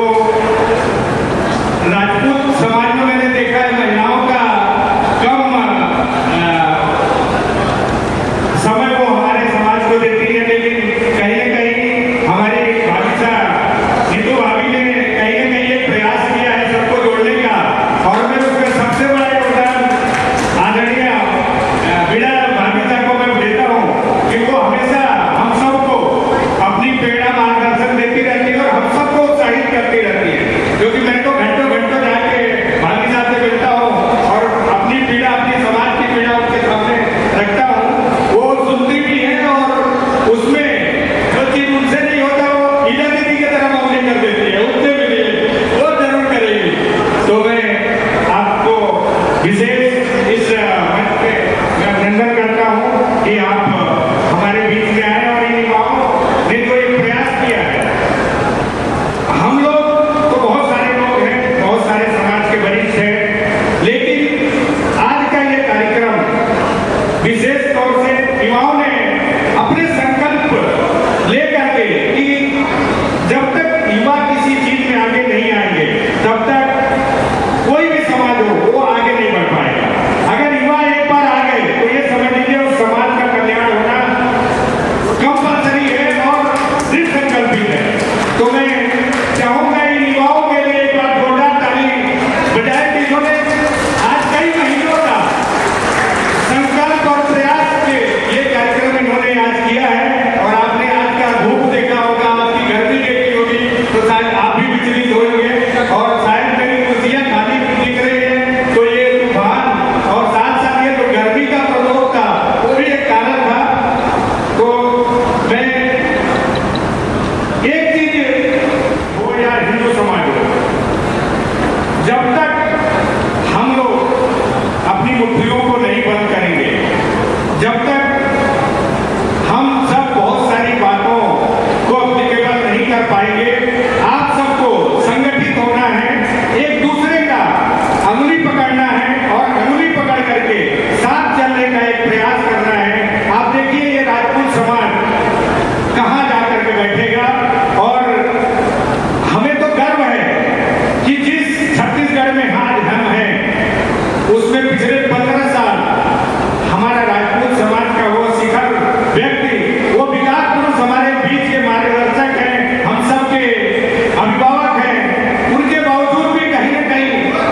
राजपूत समाज में मैंने देखा है महिलाओं का कम समय वो हमारे समाज को देती है, लेकिन कहीं न कहीं हमारी भाभी साहब नीतू भाभी ने कहीं न कहीं एक प्रयास किया है सबको जोड़ने का, और मैं उसका सबसे बड़ा योगदान आदरणीय बीड़ा भाभी साहब को मैं देता हूँ कि वो हमेशा हम सबको अपनी प्रेरणा मार्गदर्शन देती रहती है और हम सबको उत्साहित करती रहती है, क्योंकि मैं तो घंटों घंटों जाके भाभी साहब से मिलता हूँ और अपनी पीड़ा, अपनी समाज की पीड़ा उनके सामने रखता हूँ। वो सुनती भी है और उसमें जो चीज उनसे नहीं होता वो हीरा दीदी की तरह मामले कर देती है, उनसे भी नहीं, वो जरूर करेगी। तो मैं आपको विशेष इस मंच पे मैं अभिनंदन करता हूँ कि आप हमारे बीच में आए और इन युवाओं ने जो एक प्रयास किया है। हम लोग तो बहुत सारे लोग हैं, बहुत सारे समाज के वरिष्ठ हैं, लेकिन आज का ये कार्यक्रम विशेष तौर से युवाओं ने अपने संकल्प लेकर के कि जब तक युवा किसी चीज में आगे नहीं आएंगे तब तक कोई भी समाज हो वो आगे नहीं बढ़ पाएगा। अगर युवा एक बार आ गए तो ये समझ लीजिए उस समाज का कल्याण होना कंपलसरी है और दृढ़ संकल्पित है। तो मैं चाहूंगा इन युवाओं के लिए एक बार जोरदार ताली बजाए कि इन्होंने आज कई महीनों का संकल्प और प्रयास के ये कार्यक्रम इन्होंने आज किया है। और आपने आज का धूप देखा होगा, आपकी गर्मी देखी होगी, तो शायद आप भी विचलित होंगे और शायद मेरी कुर्सियां खाली दिख रही है, तो ये तूफान और साथ साथ ये जो गर्मी का प्रकोप था वो भी एक कारण था। तो मैं एक चीज हो या हिंदू समाज हो, जब तक हम लोग अपनी मुट्ठियों को नहीं बंद करेंगे, जब तक हम सब बहुत सारी बातों को अप्लीकेबल नहीं कर पाएंगे, आप सबको संगठित होना है, एक दूसरे का अंगुली पकड़ना है और अंगुली पकड़ करके साथ चलने का एक प्रयास करना है। आप देखिए ये राजपूत समाज कहाँ जाकर के बैठेगा, और हमें तो गर्व है कि जिस छत्तीसगढ़ में आज हम हैं उसमें पिछले 15 साल हमारा राजपूत समाज का वो शिखर व्यक्ति, वो विकास पुरुष हमारे बीच के मार्गदर्शक हैं, हम सबके अभिभावक हैं, उनके बावजूद भी कहीं न कहीं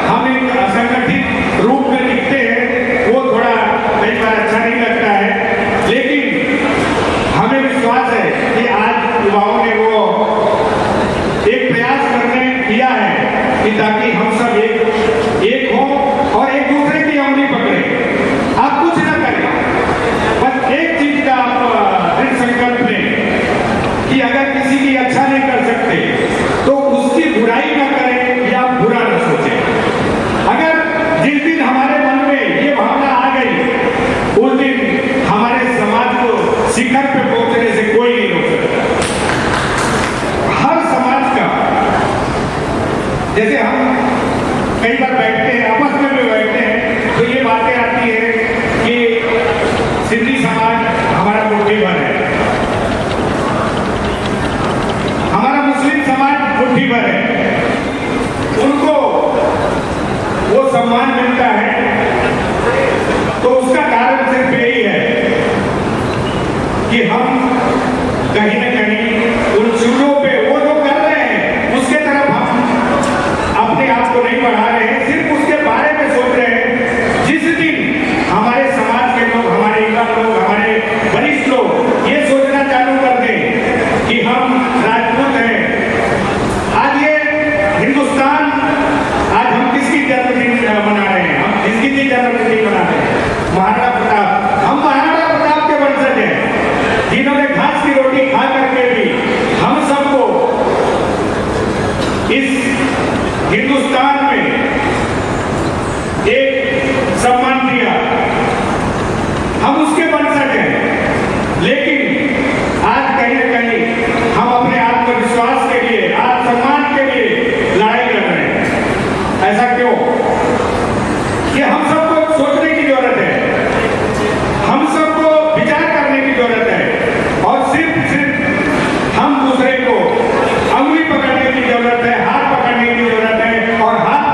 हम एक असंगठित रूप में दिखते हैं। वो थोड़ा कई बार अच्छा नहीं लगता है, लेकिन हमें विश्वास है कि आज युवाओं ने वो एक प्रयास करने किया है कि ताकि हम सब एक हों और एक दूसरे की अंगुली पकड़े। आप कुछ न करें, बस एक चीज का आप दृढ़ संकल्प लें कि अगर किसी की अच्छा नहीं कर सकते तो उसकी बुराई न करें या बुरा न सोचें। अगर जिस दिन हमारे मन में ये भावना आ गई उस दिन हमारे समाज को शिखर पे पहुंचने से कोई नहीं रोक सकता। हर समाज का, जैसे हम कई बार बैठते हैं, आपस में भी बैठते हैं, तो ये बातें आती है कि सिंधी समाज हमारा मुट्ठी भर है, हमारा मुस्लिम समाज मुट्ठी भर है, उनको वो सम्मान मिलता है। तो उसका कारण सिर्फ यही है कि हम कहीं न कहीं उन चीजों पे वो जो कर रहे हैं उसके तरफ हम अपने आप को नहीं बढ़ा रहे हैं, सिर्फ उसके बारे में सोच रहे हैं। जिस दिन हमारे समाज के लोग, हमारे युवा लोग, हमारे वरिष्ठ लोग ये सोचना चालू कर दें कि हम राजपूत हैं, आज ये हिंदुस्तान, आज हम किसकी जन्मदिन मना रहे हैं, हम किसकी जन्मदिन मना रहे हैं, हिंदुस्तान में एक सम्मान दिया, हम उसके वंशज हैं, लेकिन आज कहीं न कहीं हम अपने आत्मविश्वास के लिए, आत्मसम्मान के लिए लड़ाई लड़ रहे हैं। ऐसा क्यों? ये हम सबको सोचने की जरूरत है, हम सबको विचार करने की जरूरत है, और सिर्फ हम दूसरे को अंगुली पकड़ने की जरूरत है, हाथ पकड़ने की जरूरत है, और हाथ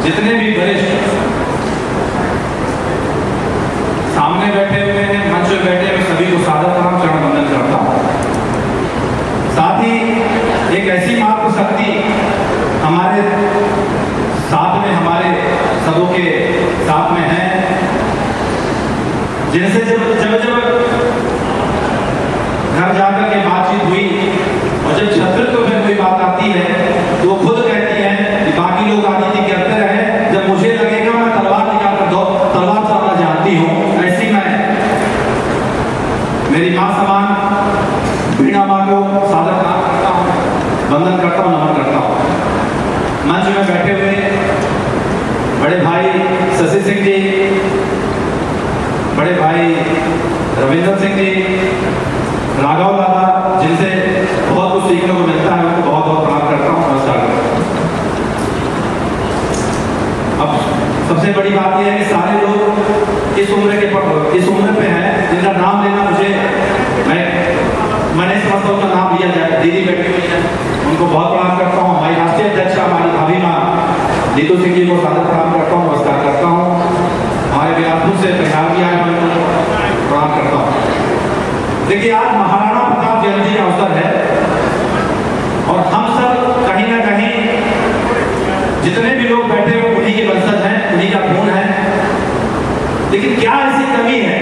जितने भी वरिष्ठ सामने बैठे हुए हैं, मंच में बैठे हुए सभी को सादर प्रणाम चरण वंदन करता हूँ। साथ ही एक ऐसी मात्र शक्ति हमारे साथ में, हमारे सबों के साथ में है, जिनसे जब घर जाकर के बातचीत हुई और जब छत्रित्व में कोई बात आती है तो वो खुद कहती है कि बाकी लोग राजनीति करते रहे, जब मुझे लगेगा मैं तलवार निकाल कर दो, तलवार चलाना जानती हूँ। ऐसी मैं मेरी मां समान वीणा मां को सादर प्रणाम करता हूँ, वंदन करता हूँ, नमन करता हूँ। मंच में बैठे हुए बड़े भाई शशि सिंह जी, बड़े भाई रविंद्र सिंह जी, राघव दादा, जिनसे बहुत कुछ सीखने को मिलता है, उनको बहुत बहुत प्रणाम करता हूँ, नमस्कार करता हूँ। अब सबसे बड़ी बात यह है कि सारे लोग इस उम्र पे हैं जिनका नाम लेना मैं नहीं समझता उनका नाम लिया जाए। दीदी बैठी हुई है, उनको बहुत प्रणाम करता हूँ। हमारी राष्ट्रीय अध्यक्ष हमारी भाभी माँ नीतू सिंह जी को सादर प्रणाम करता हूँ, नमस्कार करता हूँ। हमारे बिलासपुर से पंजाब भी आए, मैं उनको प्रणाम करता हूँ। देखिए, आज महाराणा प्रताप जयंती का अवसर है और हम सब कहीं ना कहीं जितने भी लोग बैठे हुए उन्हीं के वंशज हैं, उन्हीं का खून है। लेकिन क्या ऐसी कमी है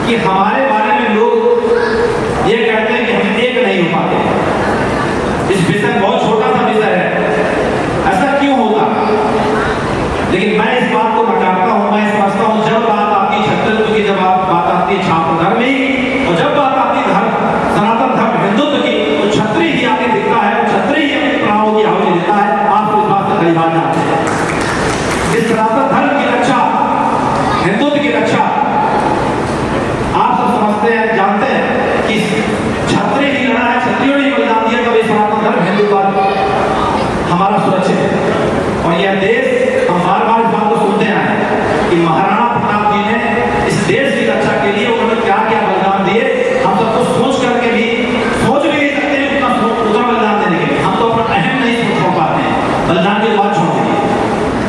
कि हमारे बारे में लोग ये कहते हैं कि हम एक नहीं हो पाते। इस विषय बहुत छोटा सा विषय है, ऐसा क्यों होता? लेकिन मैं इस बात को नकारता हूं। मैं समझता हूं जब बात आती छत्तीसगढ़ की, जब बात आती छात्र धर्म की, और जब बात आती सनातन धर्म हिंदुत्व की, तो छत्री ही आगे दिखता है, छत्री ही अपने प्राणों की आहुति देता है। आप इस बात से कई बार जानते हैं। इस सनातन धर्म की रक्षा, हिंदुत्व की रक्षा आप सब समझते हैं, जानते हैं कि छत्री ही लड़ा है, छत्रियों ने बलिदान दिया, तब सनातन धर्म हिंदुत्व हमारा सुरक्षित है। और यह देश, हम बार बार इस बात को सुनते हैं कि महाराणा प्रताप जी ने इस देश की रक्षा के लिए उन्होंने क्या क्या बलिदान दिए। हम सब कुछ सोच करके भी सोच भी नहीं सकते उतना बलिदान देने के लिए। हम तो अपना अहम नहीं सोच पाते हैं, बलिदान की बात छोड़ दीजिए।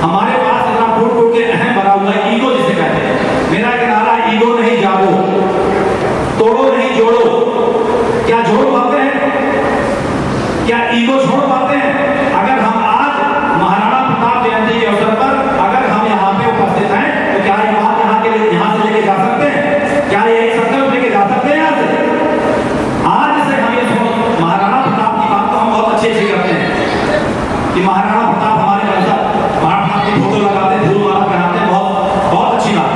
हमारे पास इतना फूट फूट के अहम भरा हुआ है, ईगो जिसे कहते हैं। मेरा किनारा, ईगो नहीं जागो, तोड़ो नहीं जोड़ो। क्या जोड़ पाते हैं? क्या ईगो छोड़ पाते हैं? अगर हम आज महाराणा प्रताप जयंती के अवसर पर अगर हम यहाँ पे उपस्थित हैं, तो क्या ये बात यहाँ से लेके जा सकते हैं? क्या ये एक संकल्प लेके जा सकते हैं यहाँ से? आज से हम ये महाराणा प्रताप की बात तो हम बहुत अच्छे से करते हैं कि महाराणा प्रताप हमारे महाराणा प्रताप की फोटो लगाते हैं, फूल माला पहनाते हैं, बहुत अच्छी बात।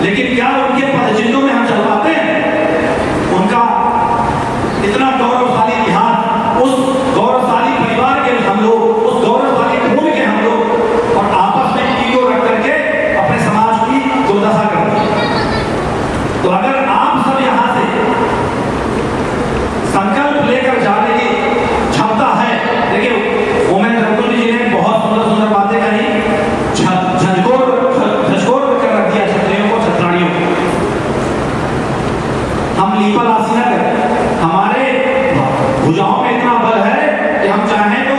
लेकिन क्या उनके पदचिन्हों में हम चल पाते हैं? उनका इतना गौरवशाली इतिहास, उस गौरवशाली परिवार के हम लोग, उस गौरवशाली खून के हम लोग, और आपस में ईगो रख करके अपने समाज की दुर्दशा करते हैं। तो अगर आप सब यहाँ से संकल्प लेकर जाने की क्षमता है, देखिए ओमेन रघुकुल जी ने बहुत सुंदर सुंदर बातें कही, झंझोर कर रख दिया छत्रियों को, छत्राणियों को। हम लीपल आसीना करें, हमारे भुजाओं में इतना बल है कि हम चाहें तो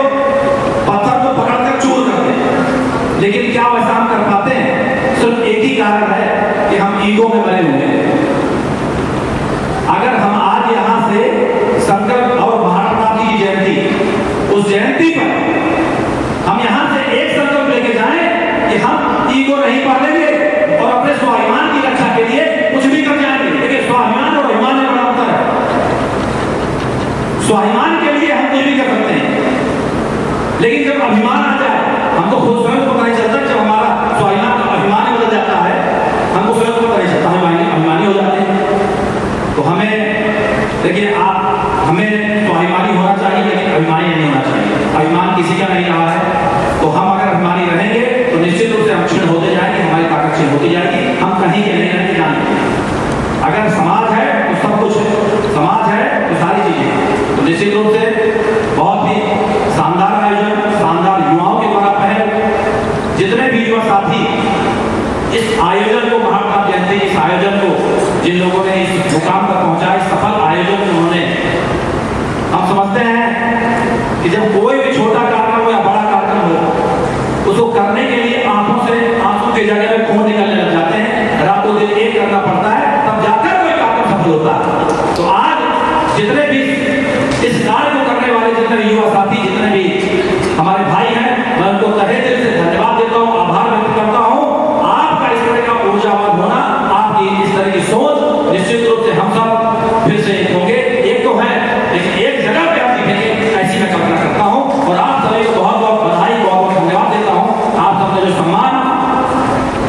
पत्थर को पकड़कर चूर कर दें। लेकिन क्या वैसा हम कर पाते हैं? सिर्फ एक ही कारण है कि हम ईगो में बने हुए हैं। अगर हम आज यहाँ से संकल्प और महाराणा प्रताप जी की जयंती, उस जयंती पर हम यहाँ से एक संकल्प लेके जाएं कि हम ईगो नहीं पालेंगे और अपने स्वाभिमान की रक्षा के लिए कुछ भी कर जाएंगे। देखिए, स्वाभिमान और अभिमान में बड़ा अंतर है। स्वाभिमान के लिए हम कुछ भी कर सकते हैं, लेकिन जब अभिमान आ जाए, हमको खुद स्वयं पता नहीं चलता। जब हमारा स्वाभिमान का अभिमान बदल जाता है, हमको स्वयं पता नहीं चलता, हम अभिमानी हो जाते हैं। तो हमें देखिए, हमें स्वाभिमानी होना चाहिए, लेकिन अभिमानी नहीं होना चाहिए। अभिमान किसी का नहीं रहा है, तो हम अगर अभिमानी रहेंगे तो निश्चित रूप से हम क्षीण होते जाएंगे, हमारी ताकत क्षीण होती जाएगी, हम कहीं के नहीं रहने जाएंगे। अगर समाज है तो सब कुछ है, समाज है तो सारी चीजें। तो निश्चित रूप से बहुत ही शानदार आयोजन, शानदार युवाओं के द्वारा पहल। जितने भी युवा साथी इस आयोजन को, महाराणा जयंती इस आयोजन को, जिन लोगों ने इस मुकाम तक पहुंचा, इस सफल आयोजन में उन्होंने, हम समझते हैं कि जब कोई भी छोटा कार्यक्रम या बड़ा कार्यक्रम जितने भी युवा साथी, जितने भी हमारे भाई हैं, मैं उनको तहे दिल से धन्यवाद देता हूँ, आभार व्यक्त करता हूँ। आपका इस तरह का ऊर्जावान होना, आपकी इस तरह की सोच, निश्चित रूप से हम सब फिर से एक होंगे। एक तो है, लेकिन एक जगह पे आप दिखेंगे, ऐसी मैं कल्पना करता हूँ। और आप सभी को बहुत बहुत बधाई, बहुत बहुत धन्यवाद देता हूँ। आप सबने जो सम्मान,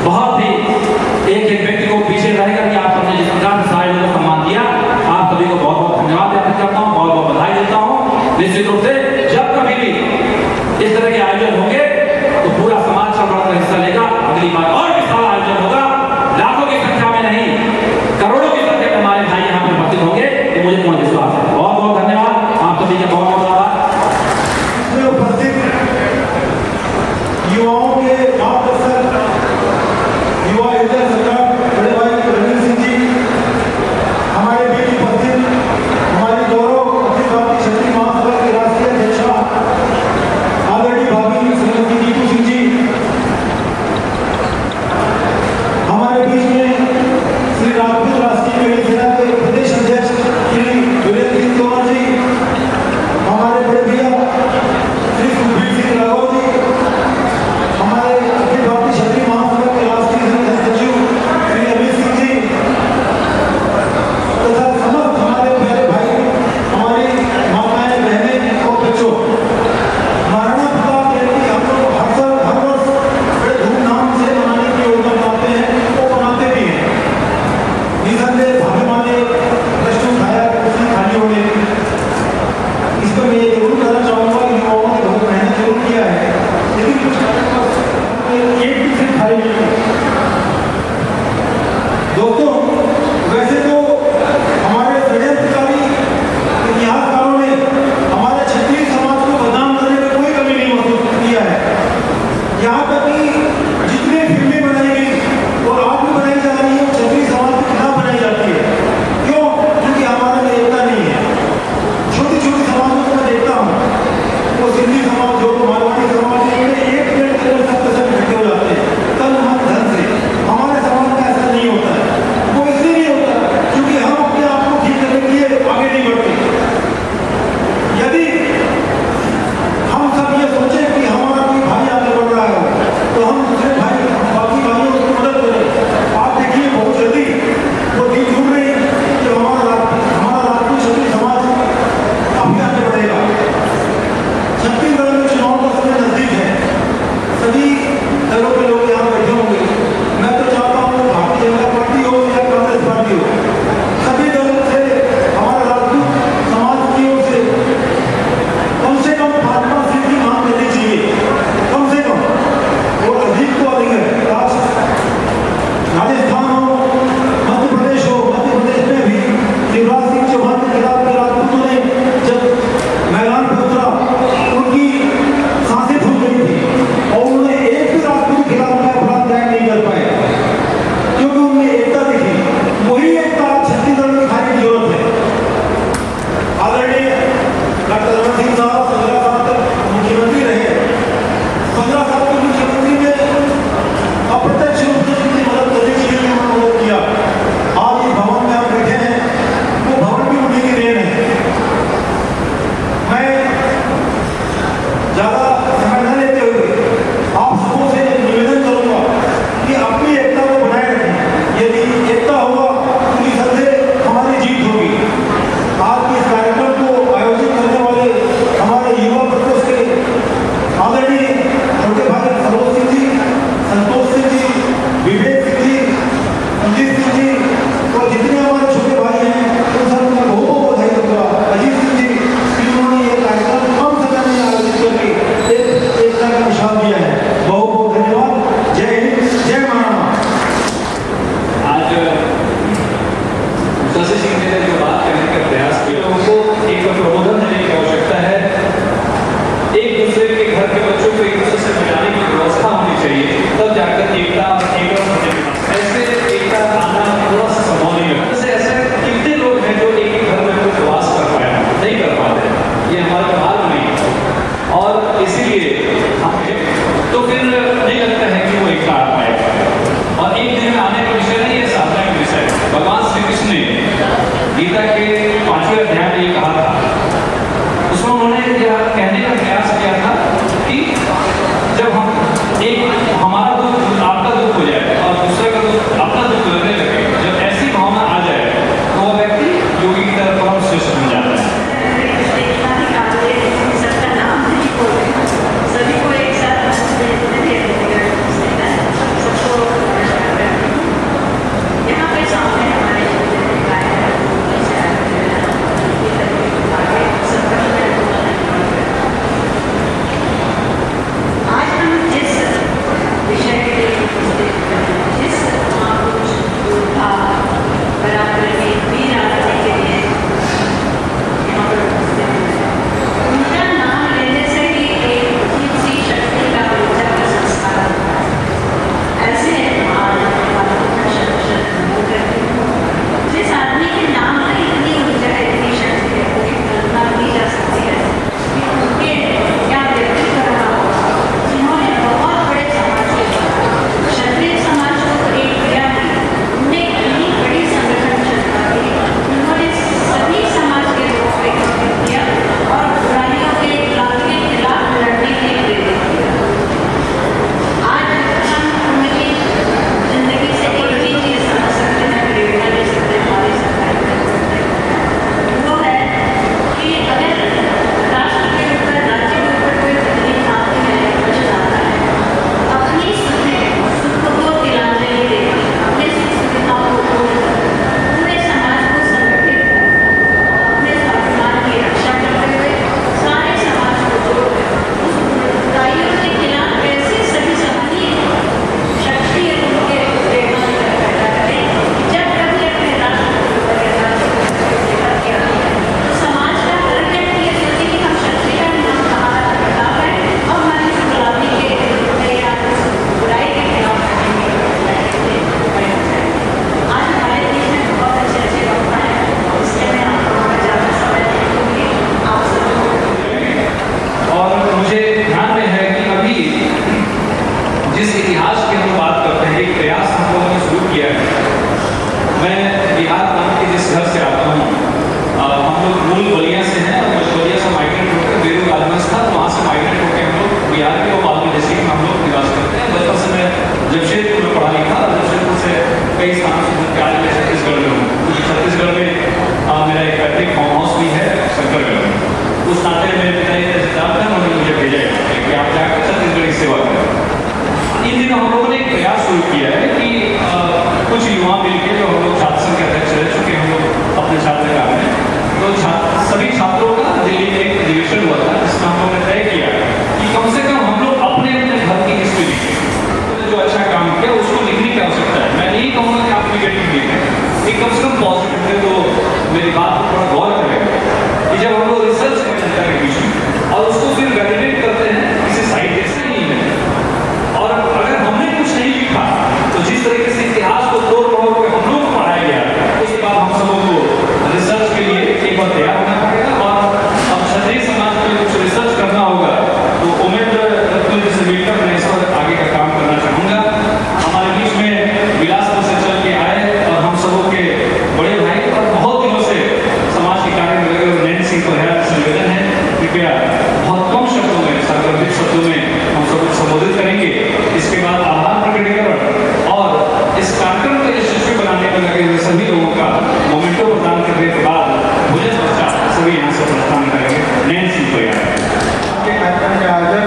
बहुत ही एक एक व्यक्ति को पीछे रह करके आप सबने जिस प्रकार से सारे लोगों को सम्मान दिया, आप सभी को बहुत बहुत धन्यवाद व्यक्त करता हूँ, बहुत बहुत बधाई देता हूँ। निश्चित रूप से जब कभी भी इस तरह के आयोजन होंगे तो पूरा समाज का बड़ा हिस्सा लेगा। अगली बार और विशाल आयोजन होगा, लाखों की संख्या में नहीं, करोड़ों की संख्या में हमारे भाई यहाँ पे उपस्थित होंगे, ये मुझे पूर्ण विश्वास है। बहुत बहुत धन्यवाद, आप सभी का बहुत बहुत आभार। उपस्थित युवाओं के मार्गदर्शक, युवा योजना सरकार बड़े भाई रणवीर सिंह जी हमारे बीच उपस्थित, हमारी गौरव अखिल भारतीय क्षत्रिय महासभा के राष्ट्रीय अध्यक्षा आदरणीय भाभी श्रीमती नीतू सिंह जी, हमारे बीच में श्री राजपूत राष्ट्रीय मेरी सेना के प्रदेश अध्यक्ष श्री वीरेंद्र सिंह तोमर जी, हमारे बड़े भैया श्री सुखबीर सिंह राघव जी, हमारे अखिल भारतीय क्षत्रिय महासभा के राष्ट्रीय सचिव श्री अमित सिंह जी, तथा समस्त हमारे प्यारे भाई, हमारी माताएं, बहनें और बच्चों, महाराणा प्रताप जयंती हम लोग हर वर्ष बड़े धूमधाम से मनाने की योजना बनाते हैं, वो बनाते भी हैं। निसंदेह भाभी माने प्रश्न उठाया कि कुछ खाली होने, इस पर मैं ये जरूर कहना चाहूँगा कि युवाओं ने बहुत मेहनत जरूर किया है, लेकिन कुछ एक भी सिर्फ खाली नहीं है। दोस्तों, वैसे तो हमारे षड्यंत्रकारी इतिहासकारों ने हमारे क्षत्रिय समाज को बदनाम करने में कोई कमी नहीं महसूस किया है। यहाँ तक कि जितने फिल्में बनाई गई और आज भी बनाई जा रही है, वो क्षत्रिय समाज के खिलाफ बनाई जाती है। क्यों? क्योंकि हमारा में एकता नहीं है। छोटी छोटी समाजों को मैं देखता हूँ, वो सिंधी समाज हो, मारवाड़ी समाज, एक पेड़ के ऊपर सब कसम इकट्ठे हो जाते हैं तन मन धन से। हमारे समाज में ऐसा नहीं होता है। वो इसलिए नहीं होता क्योंकि हम अपने आप को ठीक करने के लिए आगे नहीं बढ़ते। यदि हम सब ये सोचें कि हमारा कोई भाई आगे बढ़ रहा है तो हम दूसरे भाई, बाकी भाइयों की मदद करें। आप देखिए बहुत जल्दी वो दिन जुड़ रही कि हमारा राजपूत क्षत्रिय समाज काफी आगे बढ़ेगा। छत्तीसगढ़ में चुनाव का समय नजदीक है, सभी दलों के लोग यहाँ बैठे होंगे। मैं तो चाहता हूँ भारतीय जनता पार्टी हो या कांग्रेस पार्टी हो, सभी दलों से हमारे राजपूत समाज की ओर से कम 5 सीट की मांग करनी चाहिए, कम से कम। और अधिक तो अधिक है। राजस्थान हो, मध्य प्रदेश हो, मध्य प्रदेश में भी शिवराज सिंह चौहान के खिलाफ राजपूतों ने जब मैदान पे उतरा, उनकी सांसें फूल गई थी और उन्होंने एक भी राजपूत के खिलाफ अपराध दायर नहीं कर पाए, क्योंकि उनमें एकता दिखी। वही एकता छत्तीसगढ़ में दिखाने की जरूरत है। आदरणीय डॉक्टर रमन सिंह साहब 15 साल तक मुख्यमंत्री रहे। 15 साल के मुख्यमंत्री में अप्रत्यक्ष रूप से जितनी मदद करनी चाहिए उन्होंने मदद किया। आज इस भवन में आप बैठे हैं, वो भवन भी उन्हीं की देन है। मैं ज्यादा समय न लेते हुए आप सबों से निवेदन करूंगा कि अपनी एकता को बनाए रखें। यदि एकता होगा तो निसंदेह हमारी जीत होगी। आज के इस कार्यक्रम को आयोजित करने वाले हमारे युवा प्रकोष्ठ के आदरणीय छोटे भाई सरोज सिंह जी, संतोष सिंह जी, विवेक सिंह जी, अजीत सिंह जी और जितने हमारे छोटे भाई हैं, उन सब को बहुत बहुत बधाई दूंगा। अजीत सिंह जी, इन्होंने ये कार्यक्रम कम समय में आयोजित करके एकता का निशान दिया है। बहुत बहुत धन्यवाद। जय हिंद, जय महाराणा। आज शशि सिंह जी ने जो बात करने का प्रयास किया, उनको एक प्रबोधन देने की आवश्यकता है। एक दूसरे के घर के बच्चों को एक दूसरे से मिलाने की व्यवस्था होनी चाहिए, तब जाकर एकता ऐसे एकता आना थोड़ा सा संभव नहीं है। जैसे ऐसे कितने लोग हैं जो एक घर में कुछ वास कर पाए, नहीं कर पाते, ये हमारा कमाल नहीं है। और इसीलिए तो फिर नहीं लगता है कि वो एकता आ पाएगा। और एक दिन में आने का विषय नहीं है, साधना का विषय है। भगवान श्री कृष्ण ने गीता के 5वें अध्याय में ये कहा था, उसमें उन्होंने यह वहाँ मिलकर जो हम लोग छात्र संघ के अध्यक्ष रह चुके हैं, हम लोग अपने छात्र काल में, तो सभी छात्रों का दिल्ली में एक अधिवेशन हुआ था जिसमें हम लोगों ने तय किया कि कम से कम हम लोग अपने अपने घर की हिस्ट्री लिखें। जो अच्छा काम किया उसको लिखने की आवश्यकता है। मैं नहीं कहूँगा कि आप निगेटिव लिखें, एक कम से कम पॉजिटिव है। तो मेरी बात पर थोड़ा गौर करें कि जब हम लोग रिसर्च करते हैं जनता के बीच में और उसको फिर वैलिडेट करते हैं किसी साइट जैसे नहीं है, और अगर हमने कुछ नहीं लिखा तो जिस तरीके से इतिहास को तोड़ मरोड़ के हम लोग को पढ़ाया गया, उसके बाद हम सबों को रिसर्च के लिए एक बार तैयार होना पड़ेगा। और अब क्षत्रिय समाज के लिए कुछ रिसर्च करना होगा, तो उमेंद्र रत्न जी से मिलकर मैं इस पर आगे का काम करना चाहूँगा। हमारे बीच में बिलासपुर से चल के आए और हम सबों के बड़े भाई और बहुत दिनों से समाज के कार्य में लगे हुए नैन सिंह को निवेदन है, कृपया बहुत कम शब्दों में, सार्वजनिक शब्दों में हम सबको संबोधित करेंगे। इसके बाद आभार प्रकटीकरण और इस कार्यक्रम को यशस्वी बनाने में लगे हुए सभी लोगों का मोमेंटो प्रदान करने के बाद भोजन पश्चात सभी यहाँ से प्रस्थान करेंगे। नैन सिंह को याद कार्यक्रम के आयोजक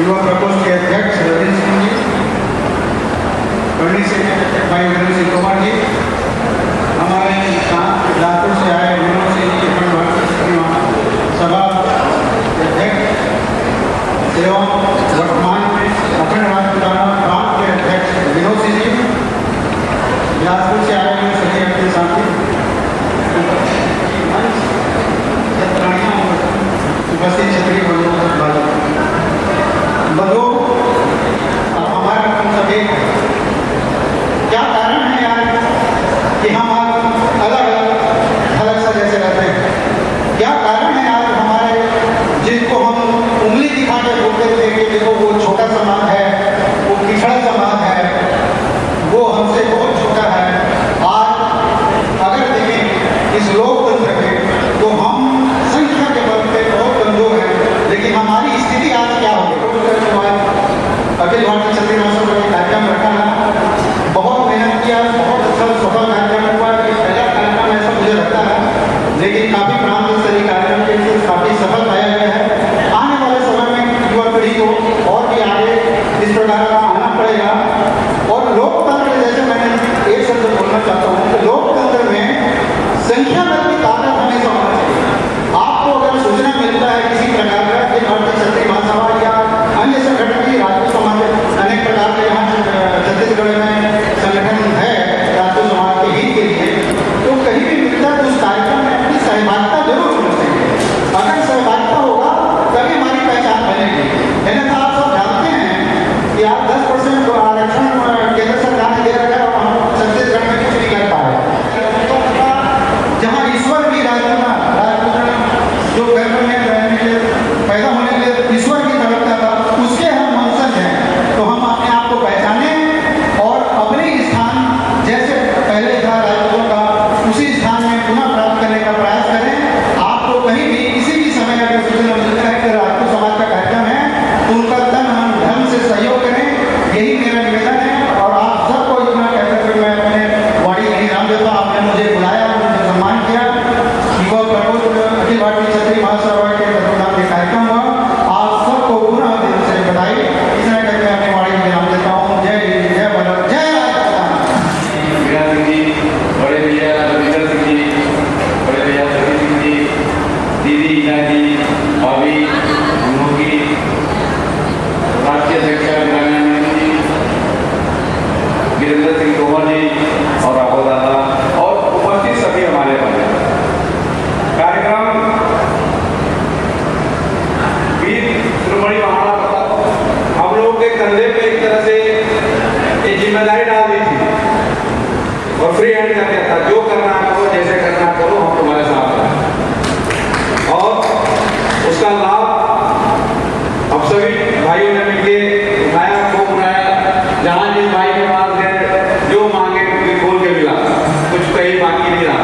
युवा प्रकोष्ठ के अध्यक्ष रविंद्र सिंह जी, कर्णी से भाई वीरेंद्र सिंह तोमर जी, हमारे लातूर से आए विनोद सिंह जी, अखंड भारत सभा के अध्यक्ष एवं वर्तमान में अखंड भारत प्रांत के अध्यक्ष विनोद सिंह जी, बिलासपुर से आए हुए सभी अपने साथी, उपस्थित क्षेत्रीय बंधुओं, हमारा सब एक क्या कारण है यार कि हम अलग अलग सा जैसे रहते हैं? क्या कारण है यार हमारे जिनको हम उंगली दिखा के बोलते थे कि देखो वो छोटा समाज है, वो पिछड़ा समाज है, वो हमसे बहुत छोटा है। आज अगर देखें इस लोकतंत्र के तो हम संख्या के बल पे बहुत कमजोर हैं, लेकिन हमारी स्थिति आज क्या हो गई? अखिल भारतीय क्षत्रिय महासभा का कार्यक्रम रखा है, बहुत मेहनत किया, बहुत अच्छा सफल कार्यक्रम हुआ। पहला कार्यक्रम ऐसा मुझे लगता है, लेकिन काफी प्रांत स्तरीय कार्यक्रम के काफी सफल पाया गया है। आने वाले समय में युवा पीढ़ी को और भी आगे इस प्रकार का आना पड़ेगा। और लोकतंत्र, जैसे मैंने एक शब्द बोलना चाहता हूँ कि लोकतंत्र में संख्या बल की ताकत हमेशा होना चाहिए। आपको अगर सूचना मिलता है किसी प्रकार का कि भारतीय क्षत्रिय महासभा या अन्य संगठन की राजपूत समाज अनेक प्रकार के यहाँ छत्तीसगढ़ में संगठन है राजपूत समाज के हित के लिए, तो कहीं भी मिलता है तो उस कार्यक्रम में अपनी सहभागिता जरूर होनी चाहिए। अगर सहभागिता होगा तभी हमारी पहचान बनेगी। मैंने तो आप सब जानते हैं कि आप 10% आरक्षण केंद्र सरकार ने दे रखा है और हम छत्तीसगढ़ में कुछ नहीं कर पा रहे। जहाँ ईश्वर भी जो गर्भ में रहने के लिए, पैदा होने के लिए ईश्वर की तड़पता था, उसके हम वंशज हैं। तो हम अपने आप को पहचाने और अपने स्थान जैसे पहले था राजपूतों का, उसी स्थान में पुनः प्राप्त करने का प्रयास करें। आपको कहीं भी किसी भी समय अगर सूचना मिलता है कि राजपूत समाज का कार्यक्रम है तो उनका तन मन धन से सहयोग करें, यही मेरा निवेदन है। और आप सबको इतना कहकर मैं अपने वाणी यही नाम देता हूँ। आपने मुझे बुलाया, मुझे सम्मान किया, युवा प्रकोष्ठ अखिल भारतीय क्षत्रिय महासभा के तत्वाधान में कार्यक्रम हुआ। आप सबको पुनः दिल से बधाई। इतना करके अपने वाणी में नाम देता हूँ। जय हिंद, जय भारत, जय बड़े भैया रविंद्र सिंह जी, बड़े भैया सती सिंह जी, दीदी ईना जी, भाभी उनकी राष्ट्रीय अध्यक्ष जी, वीरेंद्र सिंह तोमर जी और राहुल दादा और उपस्थित सभी हमारे बने कार्यक्रम वीर शिरोमणि महाराणा प्रताप हम लोगों के कंधे पे एक तरह से ये जिम्मेदारी डाल दी थी और फ्री हैंड कर दिया था, जो करना करो, जैसे करना करो, हम तुम्हारे साथ हैं। और उसका लाभ हम सभी भाइयों ने मिलकर उठाया, खूब उठाया। जहां जिस भाई के पास गए, जो मांगे खोल के मिला, कुछ कहीं बाकी नहीं रहा।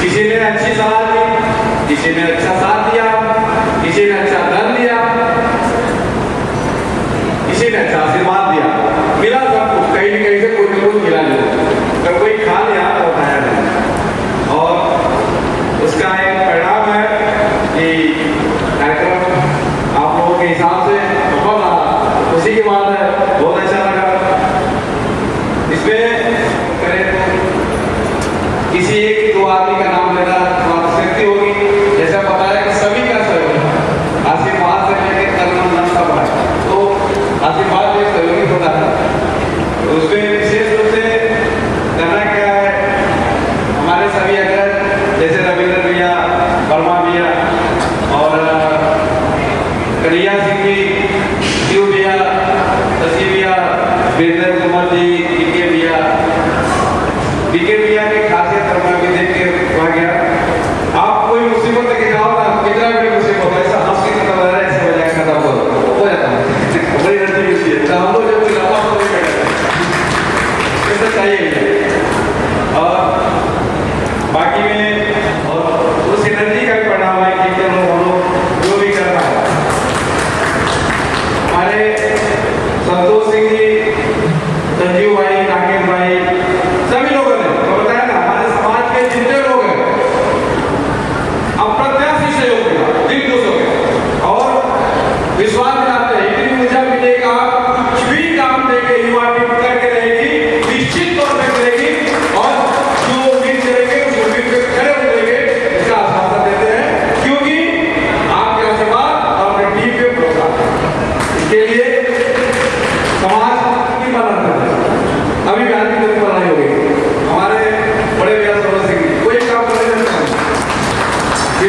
किसी ने अच्छी सलाह दी, किसी ने अच्छा साथ दिया, किसी ने अच्छा धन दिया, किसी ने अच्छा आशीर्वाद दिया। मिला सब कुछ, कहीं न कहीं से कुछ न कुछ मिला जरूर। अगर कोई खा लिया तो उठाया नहीं। और उसका एक परिणाम है कि कार्यक्रम आप लोगों के हिसाब से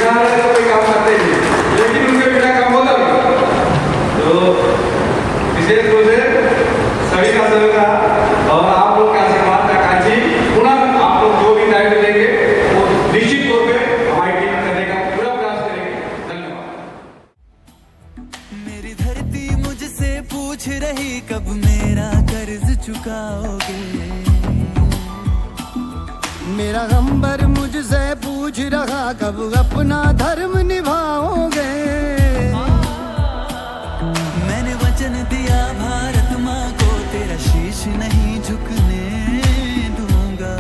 बिना लड़े तो कोई काम करते ही नहीं, लेकिन उनके बिना काम होता भी। तो विशेष रूप से सभी का सहयोग रहा और आप लोग का आशीर्वाद का कांची पुनः आप लोग जो भी दायित्व लेंगे वो निश्चित तौर पे हमारी टीम करने का पूरा प्रयास करेगी। धन्यवाद। मेरी धरती मुझसे पूछ रही कब मेरा कर्ज चुकाओगे, मेरा गंबर मुझसे पूछ रहा कब अपना धर्म निभाओगे। मैंने वचन दिया भारत माँ को तेरा शीश नहीं झुकने दूंगा।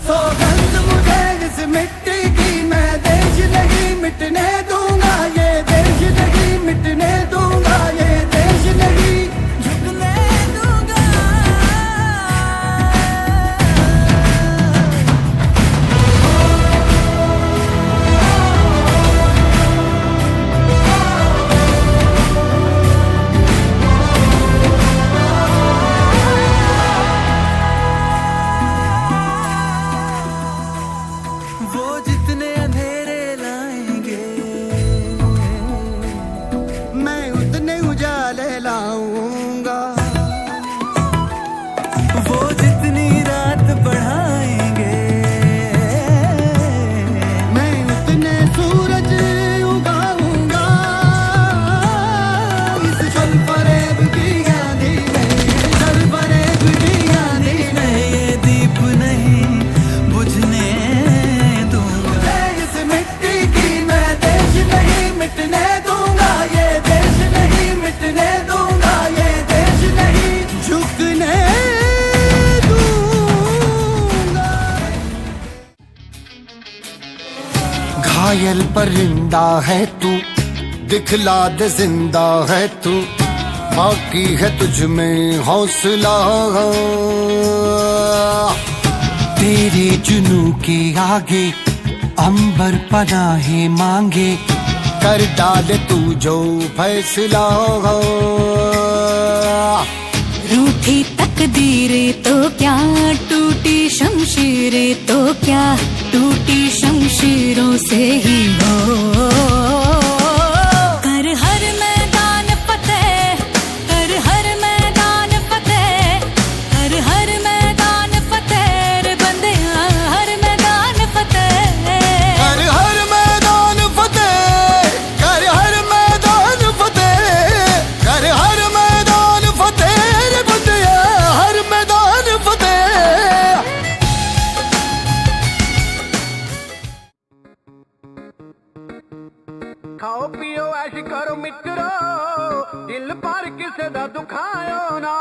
सौगंध मुझे इस मिट्टी की, मैं देश नहीं मिटने दूंगा, ये देश नहीं मिटने दूंगा, ये देश नहीं झुकने दूंगा। वो जितने अंधेरे लाएंगे मैं उतने उजाले लाऊंगा। वो जितनी रात बढ़ाएंगे मैं उतने सूरज उगाऊंगा। इस छल फरेब की आंधी में, छल फरेब की आंधी में ये दीप नहीं बुझने दूंगा। इस मिट्टी की मैं देश नहीं मिटने दूंगा, ये देश नहीं मिटने दूंगा, ये देश नहीं झुकने दूंगा। घायल परिंदा है तू, दिखला दे जिंदा है तू, बाकी है तुझ में हौसला। तेरे जुनू के आगे अंबर पनाहे मांगे, कर डाले तू जो फैसला। रूठी तकदीरें तो क्या, टूटी शमशीरें तो क्या, टूटी शमशीरों से ही हो। कर हर मैदान फतेह, कर हर मैदान फतेह, कर हर मैदान फतेह रे बंदिया, हर मैदान फतेह। कर हर मैदान फतेह, कर हर मैदान फतेह, कर हर मैदान फतेह रे बंदिया, हर मैदान फतेह। खाओ पियो ऐश करो मित्रो, दिल पर किसे दा दुखायो ना।